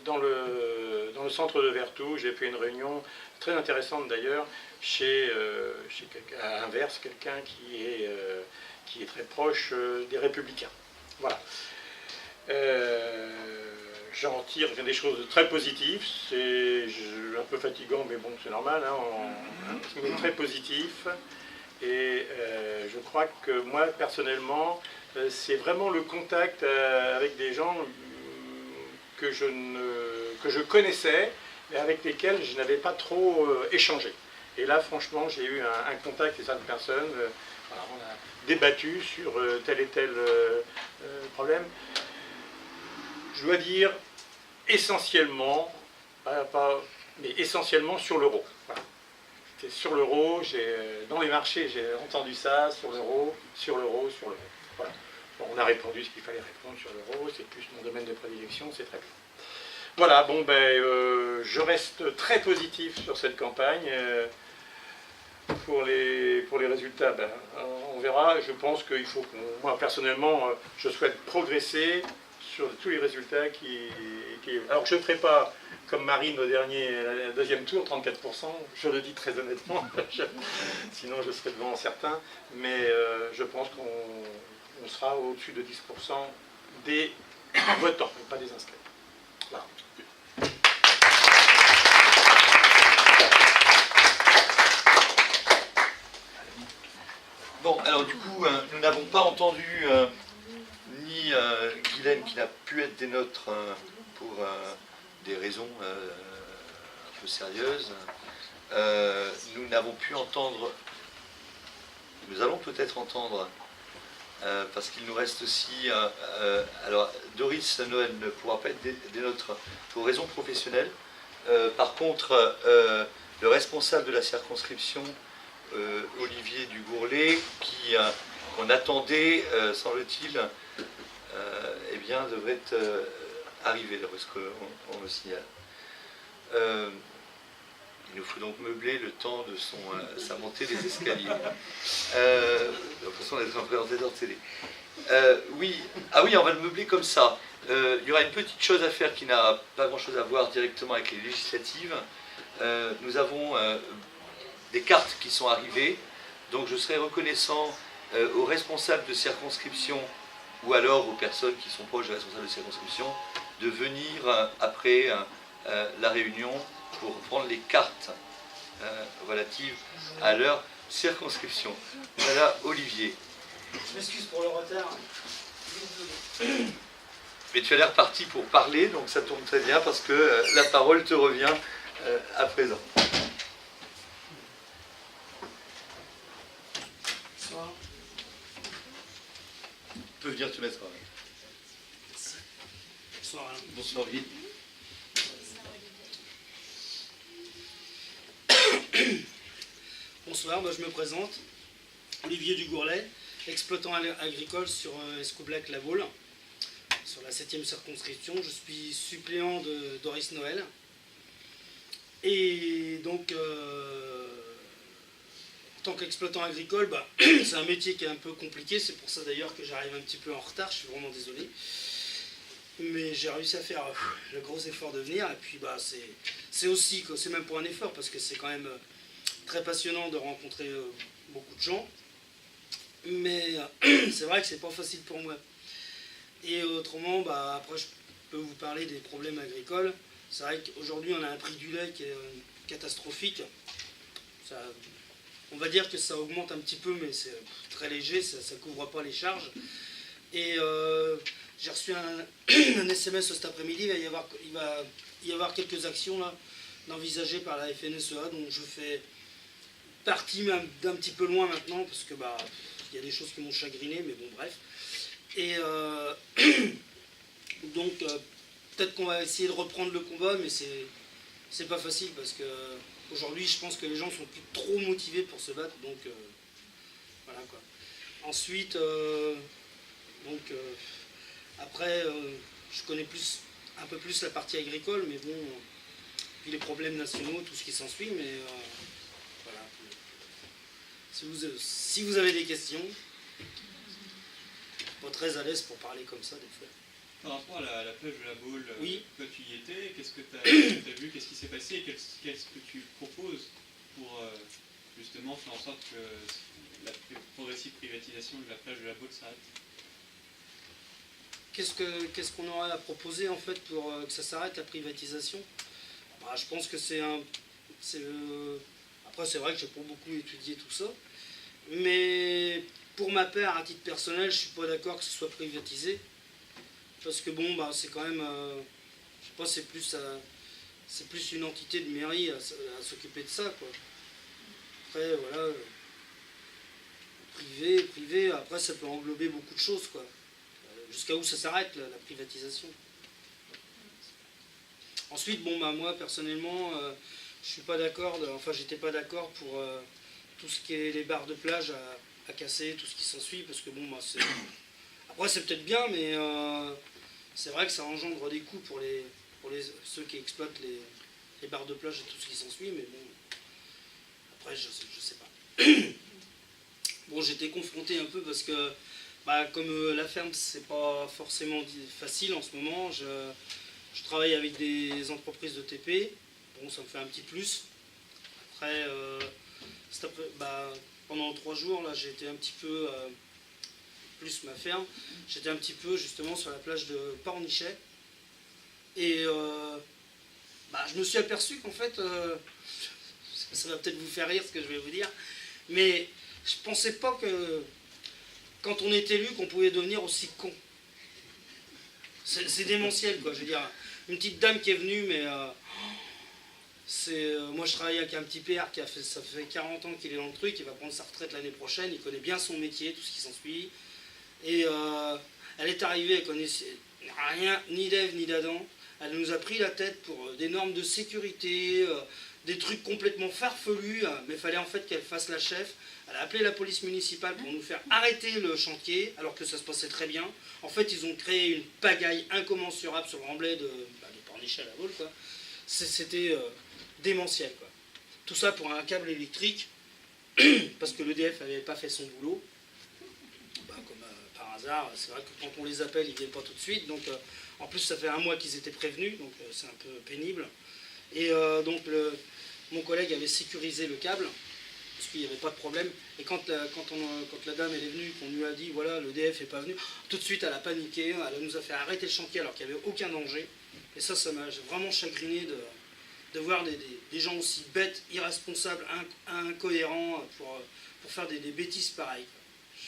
dans le centre de Vertou, j'ai fait une réunion très intéressante d'ailleurs, à Anvers, quelqu'un qui est très proche des Républicains. Voilà. J'en tire des choses très positives. C'est un peu fatigant, mais bon, c'est normal. Mais très positif. Et je crois que moi, personnellement, c'est vraiment le contact avec des gens que je connaissais, mais avec lesquels je n'avais pas trop échangé. Et là, franchement, j'ai eu un contact avec certaines personnes. Voilà, on a débattu sur tel et tel problème. Je dois dire essentiellement, mais essentiellement sur l'euro. Voilà. C'était sur l'euro, dans les marchés, j'ai entendu ça, sur l'euro, sur l'euro, sur l'euro. Voilà. Bon, on a répondu ce qu'il fallait répondre sur l'euro, c'est plus mon domaine de prédilection, c'est très bien. Voilà, bon, je reste très positif sur cette campagne. Pour les résultats, on verra. Je pense qu'il faut que, moi personnellement, je souhaite progresser sur tous les résultats Alors je ne ferai pas comme Marine au deuxième tour, 34%, je le dis très honnêtement, sinon je serai devant certains, mais je pense qu'on sera au-dessus de 10% des votants, pas des inscrits. Voilà. Bon, alors du coup, nous n'avons pas entendu ni Guylaine qui n'a pu être des nôtres pour des raisons un peu sérieuses, nous n'avons pu entendre, nous allons peut-être entendre, parce qu'il nous reste aussi, alors Doris Noël ne pourra pas être des nôtres pour raisons professionnelles. Par contre, le responsable de la circonscription, Olivier Dugourlet, qu'on attendait, semble-t-il, eh bien, devrait arriver, parce qu'on le signale. Il nous faut donc meubler le temps de sa montée des escaliers. De toute façon, on est un présentateur de télé. Oui, ah oui, on va le meubler comme ça. Il y aura une petite chose à faire qui n'a pas grand-chose à voir directement avec les législatives. Nous avons des cartes qui sont arrivées, donc je serai reconnaissant aux responsables de circonscription ou alors aux personnes qui sont proches des responsables de circonscription de venir après la réunion pour prendre les cartes relatives à leur circonscription. Voilà Olivier. Je m'excuse pour le retard. Mais tu as l'air parti pour parler, donc ça tourne très bien parce que la parole te revient à présent. Bonsoir. Tu peux venir te mettre. Bonsoir Alain. Bonsoir Guy. Bonsoir, je me présente. Olivier Dugourlet, exploitant agricole sur Escoublac-la-Baule, sur la 7e circonscription. Je suis suppléant de Doris Noël. Et donc, en tant qu'exploitant agricole, c'est un métier qui est un peu compliqué. C'est pour ça d'ailleurs que j'arrive un petit peu en retard. Je suis vraiment désolé. Mais j'ai réussi à faire le gros effort de venir. Et puis, c'est aussi, c'est même pas un effort, parce que c'est quand même très passionnant de rencontrer beaucoup de gens. Mais c'est vrai que c'est pas facile pour moi. Et autrement, après, je peux vous parler des problèmes agricoles. C'est vrai qu'aujourd'hui, on a un prix du lait qui est catastrophique. On va dire que ça augmente un petit peu, mais c'est très léger, ça ne couvre pas les charges. Et j'ai reçu un SMS cet après-midi, il va y avoir quelques actions là, envisagées par la FNSEA, donc je fais partie même d'un petit peu loin maintenant, parce que il y a des choses qui m'ont chagriné, mais bon bref. Et donc peut-être qu'on va essayer de reprendre le combat, mais c'est pas facile, parce que aujourd'hui je pense que les gens sont plus trop motivés pour se battre, donc voilà quoi. Ensuite, après, je connais un peu plus la partie agricole, mais bon, puis les problèmes nationaux, tout ce qui s'ensuit, mais voilà. Si vous avez des questions, je suis pas très à l'aise pour parler comme ça des fois. Par rapport à la plage de la Baule, oui. Toi tu y étais, qu'est-ce que tu as vu, qu'est-ce qui s'est passé et qu'est-ce que tu proposes pour justement faire en sorte que la progressive privatisation de la plage de la Baule s'arrête? Qu'est-ce qu'on aurait à proposer en fait pour que ça s'arrête la privatisation? Je pense que après c'est vrai que j'ai pas beaucoup étudié tout ça, mais pour ma part, à titre personnel, je suis pas d'accord que ce soit privatisé, parce que bon, c'est quand même, je sais pas, c'est plus une entité de mairie à s'occuper de ça quoi. Après voilà, privé, après ça peut englober beaucoup de choses quoi. Jusqu'à où ça s'arrête la privatisation. Ensuite, moi personnellement, je suis pas d'accord, j'étais pas d'accord pour tout ce qui est les barres de plage à casser, tout ce qui s'ensuit, parce que après c'est peut-être bien, mais c'est vrai que ça engendre des coûts pour ceux qui exploitent les barres de plage et tout ce qui s'ensuit, mais bon, après je sais pas. Bon, j'étais confronté un peu parce que comme la ferme, c'est pas forcément facile en ce moment. Je travaille avec des entreprises de TP. Bon, ça me fait un petit plus. Après, pendant 3 jours, là, j'ai été un petit peu, plus ma ferme, j'étais un petit peu justement sur la plage de Pornichet. Et je me suis aperçu qu'en fait, ça va peut-être vous faire rire ce que je vais vous dire, mais je pensais pas que quand on est élu, qu'on pouvait devenir aussi con. C'est démentiel, quoi. Je veux dire, une petite dame qui est venue, mais Moi je travaille avec un petit PR ça fait 40 ans qu'il est dans le truc, il va prendre sa retraite l'année prochaine, il connaît bien son métier, tout ce qui s'ensuit. Et elle est arrivée, elle connaissait rien, ni d'Ève ni d'Adam. Elle nous a pris la tête pour des normes de sécurité, des trucs complètement farfelus, mais il fallait en fait qu'elle fasse la chef. Elle a appelé la police municipale pour nous faire arrêter le chantier, alors que ça se passait très bien. En fait, ils ont créé une pagaille incommensurable sur le remblai de Pornichet à la Baule, quoi. C'était démentiel, quoi. Tout ça pour un câble électrique, parce que l'EDF n'avait pas fait son boulot. Comme par hasard, c'est vrai que quand on les appelle, ils ne viennent pas tout de suite. Donc, en plus, ça fait un mois qu'ils étaient prévenus, donc c'est un peu pénible. Et donc, mon collègue avait sécurisé le câble, parce qu'il n'y avait pas de problème. Et quand la dame elle est venue, qu'on lui a dit, voilà, l'EDF n'est pas venu, tout de suite, elle a paniqué, elle nous a fait arrêter le chantier alors qu'il n'y avait aucun danger. Et ça m'a vraiment chagriné de voir des gens aussi bêtes, irresponsables, incohérents pour faire des bêtises pareilles.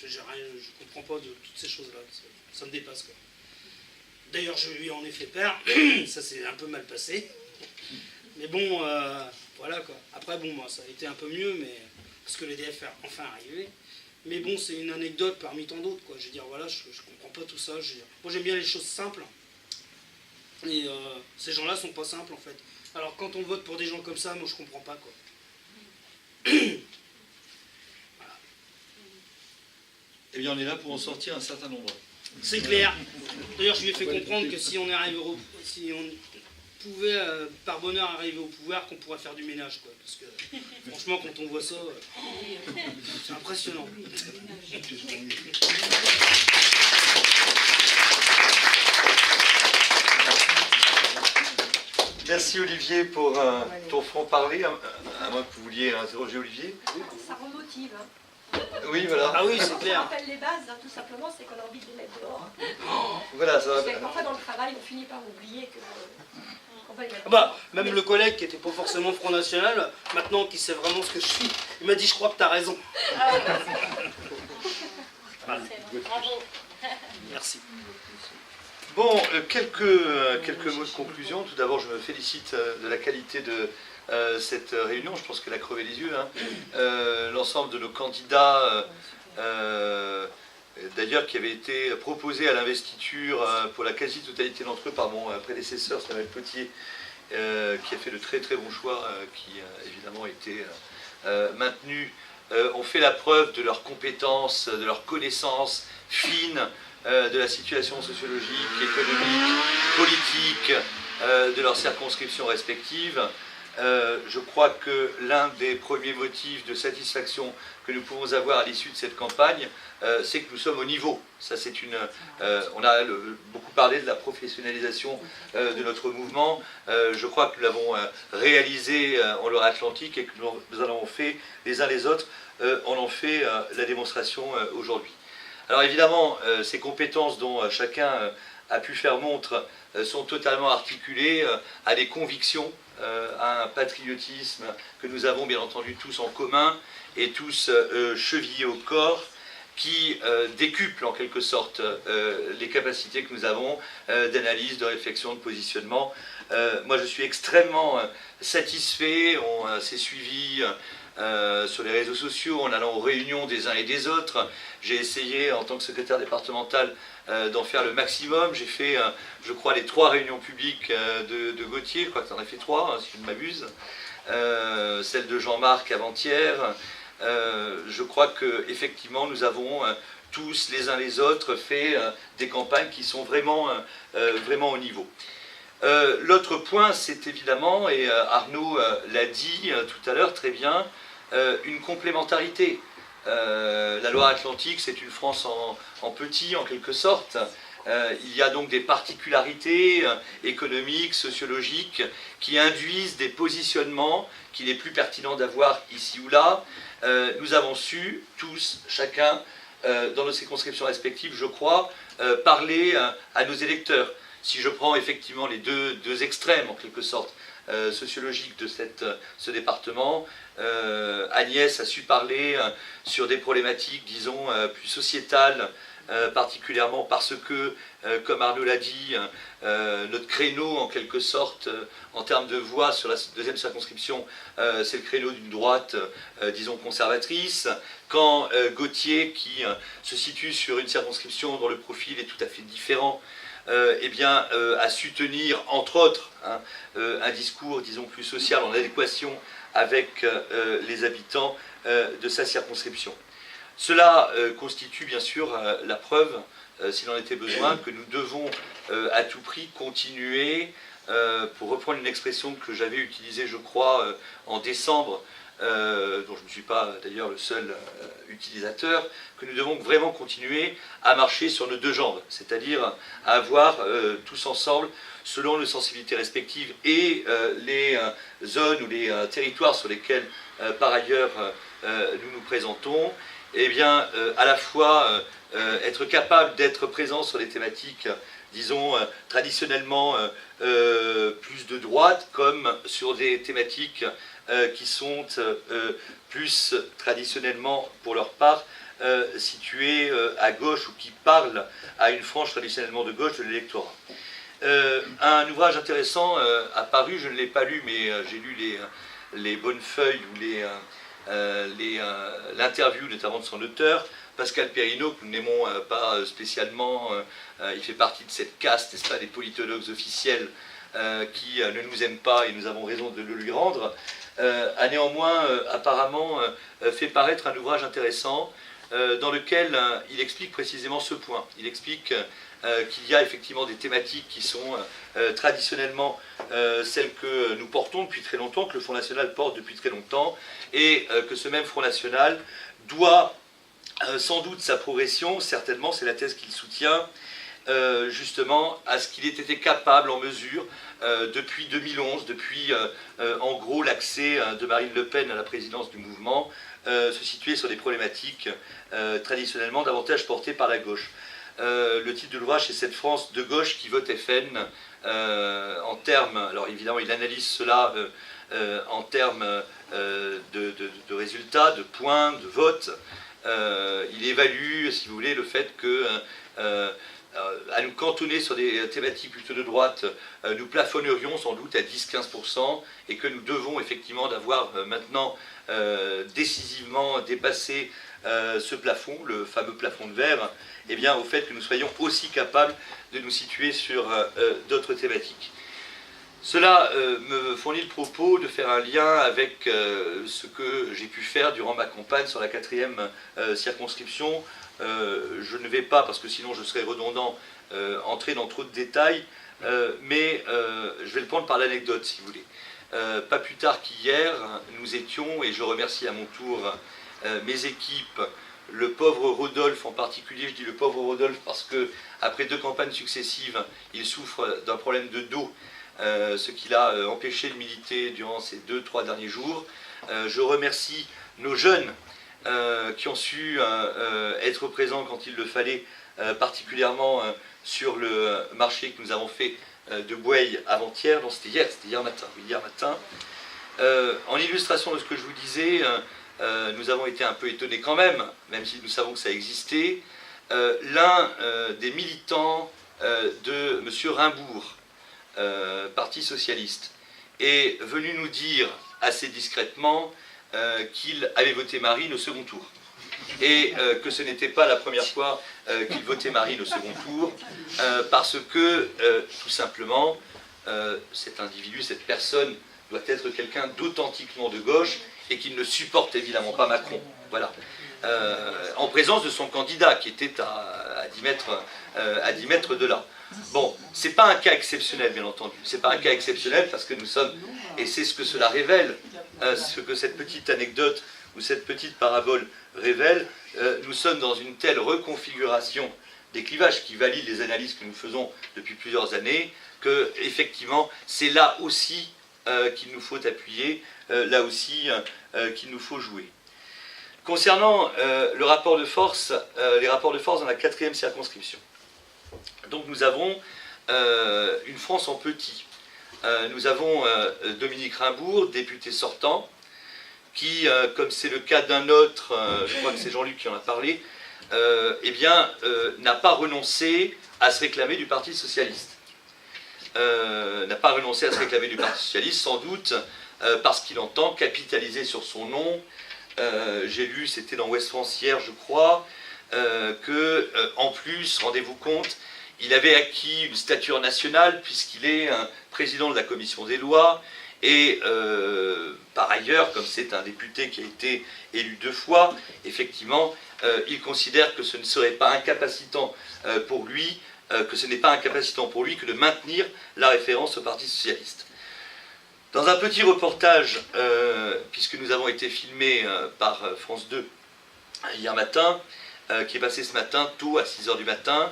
Je ne comprends pas de toutes ces choses-là, ça me dépasse, quoi. D'ailleurs, je lui en ai fait peur, ça s'est un peu mal passé. Mais bon, voilà, quoi. Après, bon, moi, ça a été un peu mieux, parce que l'EDF est enfin arrivé. Mais bon, c'est une anecdote parmi tant d'autres, quoi. Je veux dire, voilà, je comprends pas tout ça. Moi, j'aime bien les choses simples. Et ces gens-là sont pas simples, en fait. Alors, quand on vote pour des gens comme ça, moi, je comprends pas, quoi. Voilà. Eh bien, on est là pour en sortir un certain nombre. C'est clair. D'ailleurs, je lui ai fait comprendre que si on pouvait, par bonheur, arriver au pouvoir, qu'on pourrait faire du ménage, quoi. Parce que, franchement, quand on voit ça, c'est impressionnant. Merci Olivier pour ton franc-parler, à moins que vous vouliez interroger Olivier. Ça remotive. Hein. Oui, voilà. Ah oui, c'est On clair. rappelle les bases, hein, tout simplement, c'est qu'on a envie de les mettre dehors. Voilà, ça va. Parce que parfois dans le travail, on finit par oublier qu'on va les mettre Bah, même le collègue qui n'était pas forcément Front National, maintenant qui sait vraiment ce que je suis, il m'a dit, je crois que tu as raison. Bravo. Merci. Bon, quelques mots de conclusion. Tout d'abord, je me félicite de la qualité de cette réunion. Je pense qu'elle a crevé les yeux. Hein. L'ensemble de nos candidats, d'ailleurs, qui avaient été proposés à l'investiture pour la quasi-totalité d'entre eux par mon prédécesseur, Samuel Potier, qui a fait de très très bons choix, qui évidemment été maintenus, ont fait la preuve de leurs compétences, de leurs connaissances fines, de la situation sociologique, économique, politique, de leurs circonscriptions respectives. Je crois que l'un des premiers motifs de satisfaction que nous pouvons avoir à l'issue de cette campagne, c'est que nous sommes au niveau. Ça, on a beaucoup parlé de la professionnalisation de notre mouvement. Je crois que nous l'avons réalisé en Loire-Atlantique et que nous en avons fait les uns les autres. On en fait la démonstration aujourd'hui. Alors évidemment, ces compétences dont chacun a pu faire montre sont totalement articulées à des convictions, à un patriotisme que nous avons bien entendu tous en commun et tous chevillés au corps, qui décuple en quelque sorte les capacités que nous avons d'analyse, de réflexion, de positionnement. Moi je suis extrêmement satisfait, on s'est suivi sur les réseaux sociaux, en allant aux réunions des uns et des autres. J'ai essayé, en tant que secrétaire départemental, d'en faire le maximum. J'ai fait, je crois, les 3 réunions publiques de Gauthier. Je crois que tu en as fait 3, si je ne m'abuse. Celle de Jean-Marc avant-hier. Je crois qu'effectivement, nous avons tous, les uns les autres, fait des campagnes qui sont vraiment, vraiment au niveau. L'autre point, c'est évidemment, et Arnaud l'a dit tout à l'heure très bien, une complémentarité. La Loire-Atlantique, c'est une France en petit, en quelque sorte. Il y a donc des particularités économiques, sociologiques, qui induisent des positionnements qu'il est plus pertinent d'avoir ici ou là. Nous avons su, tous, chacun, dans nos circonscriptions respectives, je crois, parler à nos électeurs. Si je prends effectivement les deux extrêmes, en quelque sorte, sociologiques de ce département, Agnès a su parler sur des problématiques, disons, plus sociétales, particulièrement parce que, comme Arnaud l'a dit, notre créneau, en quelque sorte, en termes de voix sur la deuxième circonscription, c'est le créneau d'une droite, disons, conservatrice, quand Gauthier, qui se situe sur une circonscription dont le profil est tout à fait différent, a su tenir, entre autres, un discours, disons, plus social, en adéquation avec les habitants de sa circonscription. Cela constitue bien sûr la preuve, s'il en était besoin, que nous devons à tout prix continuer, pour reprendre une expression que j'avais utilisée, je crois, en décembre, dont je ne suis pas d'ailleurs le seul utilisateur, que nous devons vraiment continuer à marcher sur nos deux jambes, c'est-à-dire à avoir tous ensemble, selon nos sensibilités respectives et les zones ou les territoires sur lesquels par ailleurs nous nous présentons, à la fois être capable d'être présent sur les thématiques, disons, traditionnellement plus de droite, comme sur des thématiques qui sont plus traditionnellement, pour leur part, situées à gauche ou qui parlent à une frange traditionnellement de gauche de l'électorat. Un ouvrage intéressant a paru, je ne l'ai pas lu, mais j'ai lu les bonnes feuilles ou l'interview notamment de son auteur, Pascal Perrineau, que nous n'aimons pas spécialement, il fait partie de cette caste, n'est-ce pas, des politologues officiels qui ne nous aiment pas et nous avons raison de le lui rendre, a néanmoins apparemment fait paraître un ouvrage intéressant dans lequel il explique précisément ce point. Il explique qu'il y a effectivement des thématiques qui sont traditionnellement celles que nous portons depuis très longtemps, que le Front National porte depuis très longtemps, et que ce même Front National doit sans doute sa progression, certainement, c'est la thèse qu'il soutient, justement à ce qu'il ait été capable, en mesure, depuis 2011, depuis en gros l'accès de Marine Le Pen à la présidence du mouvement, se situer sur des problématiques traditionnellement davantage portées par la gauche. Le titre de l'ouvrage, c'est « Cette France de gauche qui vote FN », en termes, alors évidemment il analyse cela en termes de résultats, de points, de votes. Il évalue, si vous voulez, le fait que à nous cantonner sur des thématiques plutôt de droite, nous plafonnerions sans doute à 10-15%, et que nous devons effectivement d'avoir maintenant décisivement dépassé ce plafond, le fameux plafond de verre, au fait que nous soyons aussi capables de nous situer sur d'autres thématiques. Cela me fournit le propos de faire un lien avec ce que j'ai pu faire durant ma campagne sur la 4e circonscription. Je ne vais pas, parce que sinon je serais redondant, entrer dans trop de détails, mais je vais le prendre par l'anecdote, si vous voulez. Pas plus tard qu'hier, nous étions, et je remercie à mon tour mes équipes, le pauvre Rodolphe en particulier. Je dis le pauvre Rodolphe parce que après 2 campagnes successives, il souffre d'un problème de dos, ce qui l'a empêché de militer durant ces 2-3 derniers jours. Je remercie nos jeunes qui ont su être présents quand il le fallait, particulièrement sur le marché que nous avons fait de Boueil avant-hier, non c'était hier matin. En illustration de ce que je vous disais, nous avons été un peu étonnés quand même si nous savons que ça existait. L'un des militants de M. Rimbourg, Parti Socialiste, est venu nous dire assez discrètement qu'il avait voté Marine au second tour. Et que ce n'était pas la première fois qu'il votait Marine au second tour, parce que, tout simplement, cet individu, cette personne, doit être quelqu'un d'authentiquement de gauche et qu'il ne supporte évidemment pas Macron. Voilà. En présence de son candidat, qui était à 10 mètres de là. Bon, c'est pas un cas exceptionnel, bien entendu. C'est pas un cas exceptionnel parce que nous sommes, et c'est ce que cela révèle, ce que cette petite anecdote ou cette petite parabole révèle, nous sommes dans une telle reconfiguration des clivages qui valide les analyses que nous faisons depuis plusieurs années, que effectivement, c'est là aussi qu'il nous faut appuyer, là aussi qu'il nous faut jouer. Concernant le rapport de force, les rapports de force dans la 4e circonscription. Donc nous avons une France en petit. Nous avons Dominique Rimbourg, député sortant, qui, comme c'est le cas d'un autre, je crois que c'est Jean-Luc qui en a parlé, n'a pas renoncé à se réclamer du Parti socialiste. N'a pas renoncé à se réclamer du Parti socialiste, sans doute parce qu'il entend capitaliser sur son nom. J'ai lu, c'était dans Ouest France hier, je crois, en plus, rendez-vous compte, il avait acquis une stature nationale puisqu'il est un président de la commission des lois et par ailleurs, comme c'est un député qui a été élu 2 fois, effectivement, il considère que ce ne serait pas incapacitant pour lui, que ce n'est pas incapacitant pour lui que de maintenir la référence au Parti socialiste. Dans un petit reportage, puisque nous avons été filmés par France 2 hier matin, qui est passé ce matin, tôt à 6 h du matin,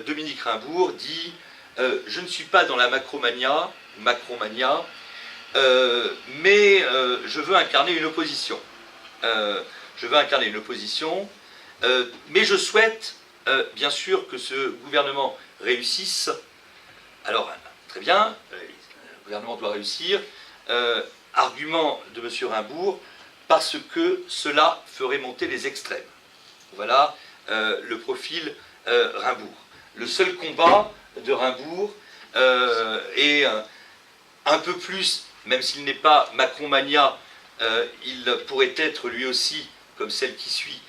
Dominique Rimbourg dit « Je ne suis pas dans la macromania, mais je veux incarner une opposition. Mais je souhaite, bien sûr, que ce gouvernement réussisse. Alors, très bien, le gouvernement doit réussir. Argument de M. Rimbourg, parce que cela ferait monter les extrêmes. » Voilà le profil Rimbourg. Le seul combat de Rimbourg est un peu plus, même s'il n'est pas Macron-mania, il pourrait être lui aussi, comme celle qui suit,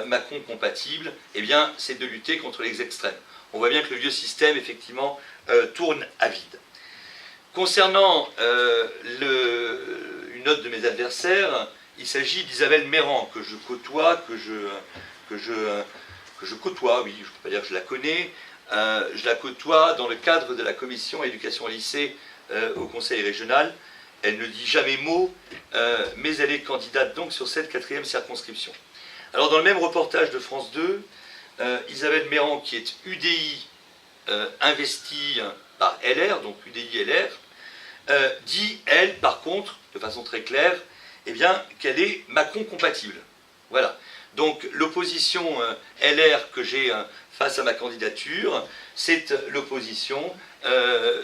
Macron compatible, eh bien, c'est de lutter contre les extrêmes. On voit bien que le vieux système, effectivement, tourne à vide. Concernant une note de mes adversaires, il s'agit d'Isabelle Mérand, que je côtoie, que je côtoie, oui, je ne peux pas dire que je la connais, je la côtoie dans le cadre de la commission éducation lycée au conseil régional. Elle ne dit jamais mot, mais elle est candidate donc sur cette 4e circonscription. Alors dans le même reportage de France 2, Isabelle Mérand, qui est UDI investie par LR, donc UDI LR, dit, elle, par contre, de façon très claire, eh bien, qu'elle est Macron compatible. Voilà. Donc l'opposition LR que j'ai face à ma candidature, c'est l'opposition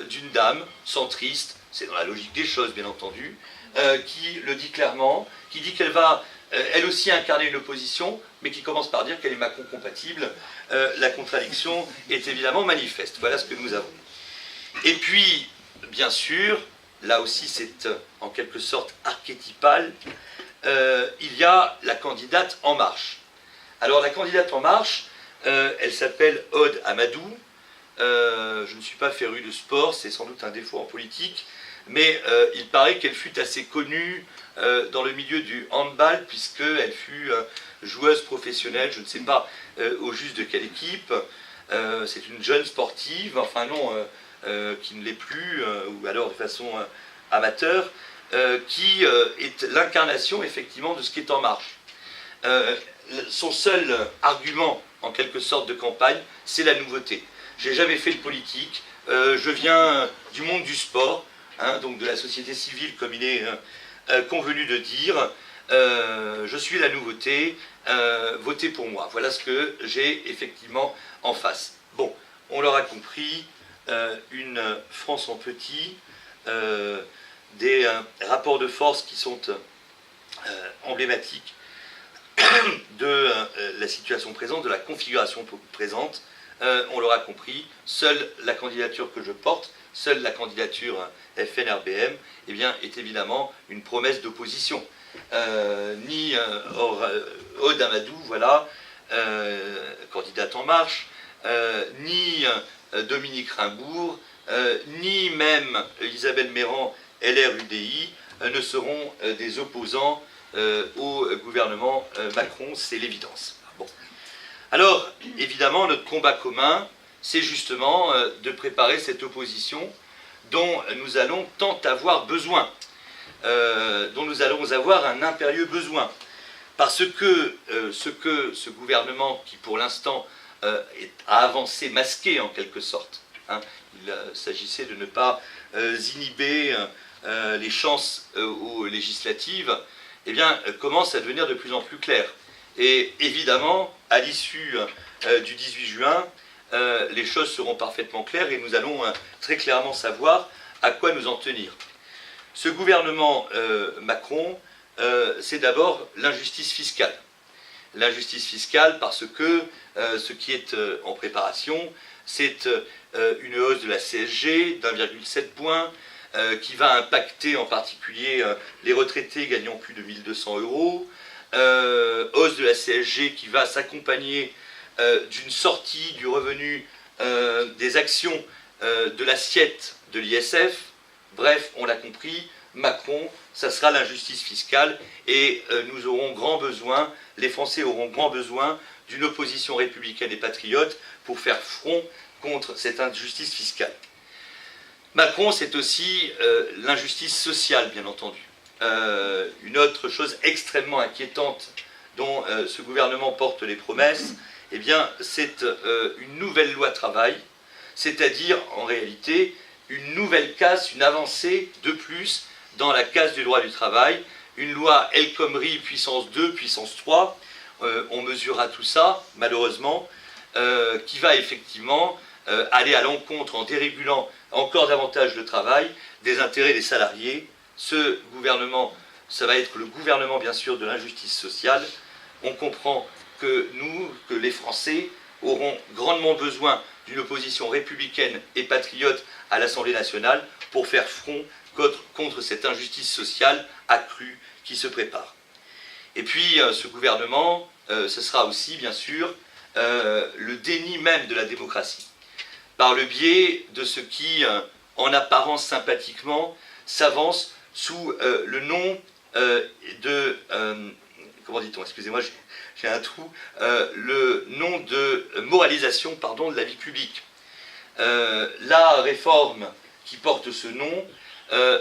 d'une dame centriste, c'est dans la logique des choses bien entendu, qui le dit clairement, qui dit qu'elle va elle aussi incarner une opposition, mais qui commence par dire qu'elle est Macron compatible. La contradiction est évidemment manifeste. Voilà ce que nous avons. Et puis, bien sûr, là aussi c'est en quelque sorte archétypal, il y a la candidate En Marche. Alors la candidate En Marche, elle s'appelle Aude Amadou. Je ne suis pas féru de sport, c'est sans doute un défaut en politique, mais il paraît qu'elle fut assez connue dans le milieu du handball, puisqu'elle fut joueuse professionnelle, je ne sais pas au juste de quelle équipe. C'est une jeune sportive, enfin non, qui ne l'est plus, ou alors de façon amateur, qui est l'incarnation effectivement de ce qui est En Marche. Son seul argument, en quelque sorte, de campagne, c'est la nouveauté. J'ai jamais fait de politique, je viens du monde du sport, hein, donc de la société civile, comme il est convenu de dire. Je suis la nouveauté, votez pour moi. Voilà ce que j'ai effectivement en face. Bon, on l'aura compris, une France en petit, des rapports de force qui sont emblématiques de la situation présente, de la configuration présente. On l'aura compris, seule la candidature que je porte, seule la candidature FNRBM, eh bien, est évidemment une promesse d'opposition. Ni Aude Amadou, voilà, candidate En Marche, ni Dominique Rimbourg, ni même Isabelle Mérand, LR UDI, ne seront des opposants au gouvernement Macron, c'est l'évidence. Bon. Alors, évidemment, notre combat commun, c'est justement de préparer cette opposition dont nous allons tant avoir besoin, dont nous allons avoir un impérieux besoin. Parce que ce gouvernement, qui pour l'instant a avancé masqué en quelque sorte, hein, il s'agissait de ne pas inhiber les chances aux législatives, eh bien, commence à devenir de plus en plus clair. Et évidemment, à l'issue du 18 juin, les choses seront parfaitement claires et nous allons très clairement savoir à quoi nous en tenir. Ce gouvernement Macron, c'est d'abord l'injustice fiscale. l'injustice fiscale parce que ce qui est en préparation, c'est une hausse de la CSG d'1,7 point qui va impacter en particulier les retraités gagnant plus de 1 200 €, hausse de la CSG qui va s'accompagner d'une sortie du revenu des actions de l'assiette de l'ISF. Bref, on l'a compris, Macron, ça sera l'injustice fiscale et nous aurons grand besoin, les Français auront grand besoin d'une opposition républicaine et patriote pour faire front contre cette injustice fiscale. Macron, c'est aussi l'injustice sociale, bien entendu. Une autre chose extrêmement inquiétante dont ce gouvernement porte les promesses, eh bien, c'est une nouvelle loi travail, c'est-à-dire, en réalité, une nouvelle case, une avancée de plus dans la case du droit du travail, une loi El Khomri puissance 2, puissance 3, on mesurera tout ça, malheureusement, qui va effectivement aller à l'encontre, en dérégulant encore davantage le travail, des intérêts des salariés. Ce gouvernement, ça va être le gouvernement, bien sûr, de l'injustice sociale. On comprend que nous, que les Français, auront grandement besoin d'une opposition républicaine et patriote à l'Assemblée nationale pour faire front contre cette injustice sociale accrue qui se prépare. Et puis, ce gouvernement, ce sera aussi, bien sûr, le déni même de la démocratie, par le biais de ce qui, en apparence sympathiquement, s'avance sous le nom de... comment dit-on? Excusez-moi, j'ai un trou. Le nom de moralisation, pardon, de la vie publique. La réforme qui porte ce nom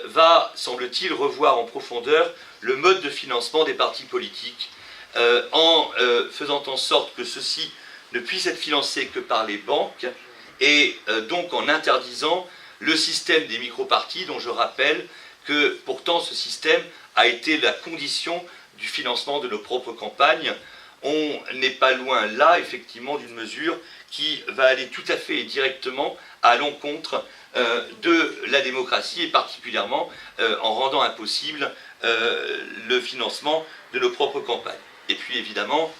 va, semble-t-il, revoir en profondeur le mode de financement des partis politiques, en faisant en sorte que ceux-ci ne puissent être financés que par les banques, et donc en interdisant le système des micro-partis, dont je rappelle que pourtant ce système a été la condition du financement de nos propres campagnes. On n'est pas loin là, effectivement, d'une mesure qui va aller tout à fait et directement à l'encontre de la démocratie, et particulièrement en rendant impossible le financement de nos propres campagnes. Et puis évidemment,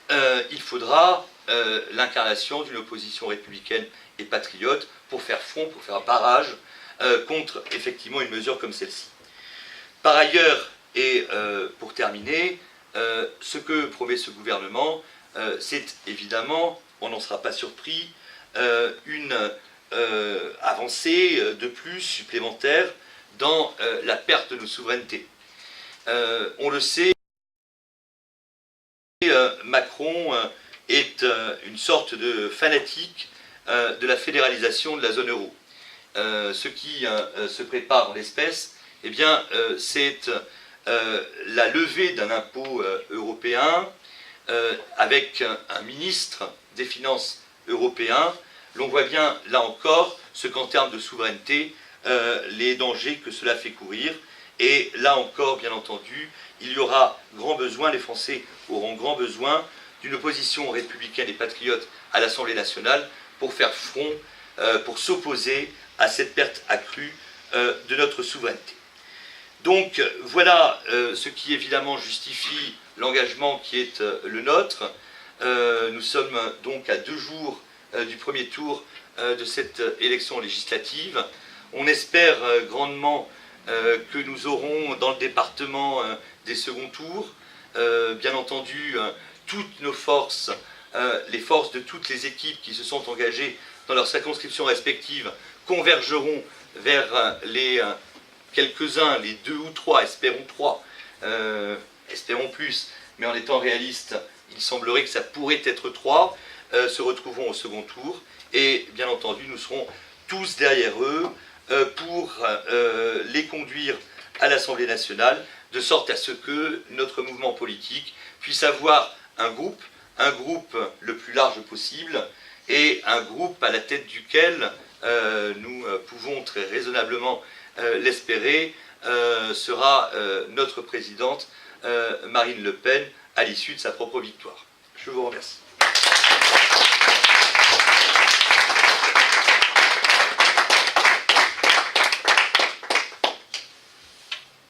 il faudra l'incarnation d'une opposition républicaine et patriote pour faire front, pour faire barrage contre effectivement une mesure comme celle-ci. Par ailleurs, et pour terminer, ce que promet ce gouvernement, c'est évidemment, on n'en sera pas surpris, une avancée de plus supplémentaire dans la perte de nos souverainetés. On le sait, Macron est une sorte de fanatique de la fédéralisation de la zone euro. Ce qui se prépare en l'espèce, eh bien, c'est la levée d'un impôt européen avec un ministre des Finances européen. L'on voit bien, là encore, ce qu'en termes de souveraineté, les dangers que cela fait courir. Et là encore, bien entendu, il y aura grand besoin, les Français auront grand besoin d'une opposition républicaine et patriote à l'Assemblée nationale pour faire front, pour s'opposer à cette perte accrue de notre souveraineté. Donc voilà ce qui évidemment justifie l'engagement qui est le nôtre. Nous sommes donc à 2 jours du premier tour de cette élection législative. On espère grandement que nous aurons dans le département des seconds tours. Bien entendu, toutes nos forces, les forces de toutes les équipes qui se sont engagées dans leurs circonscriptions respectives convergeront vers les quelques-uns, les 2 ou 3, espérons 3, espérons plus, mais en étant réaliste, il semblerait que ça pourrait être 3, se retrouveront au second tour, et bien entendu, nous serons tous derrière eux pour les conduire à l'Assemblée nationale, de sorte à ce que notre mouvement politique puisse avoir un groupe le plus large possible, et un groupe à la tête duquel nous pouvons très raisonnablement l'espérer, sera notre présidente Marine Le Pen à l'issue de sa propre victoire. Je vous remercie.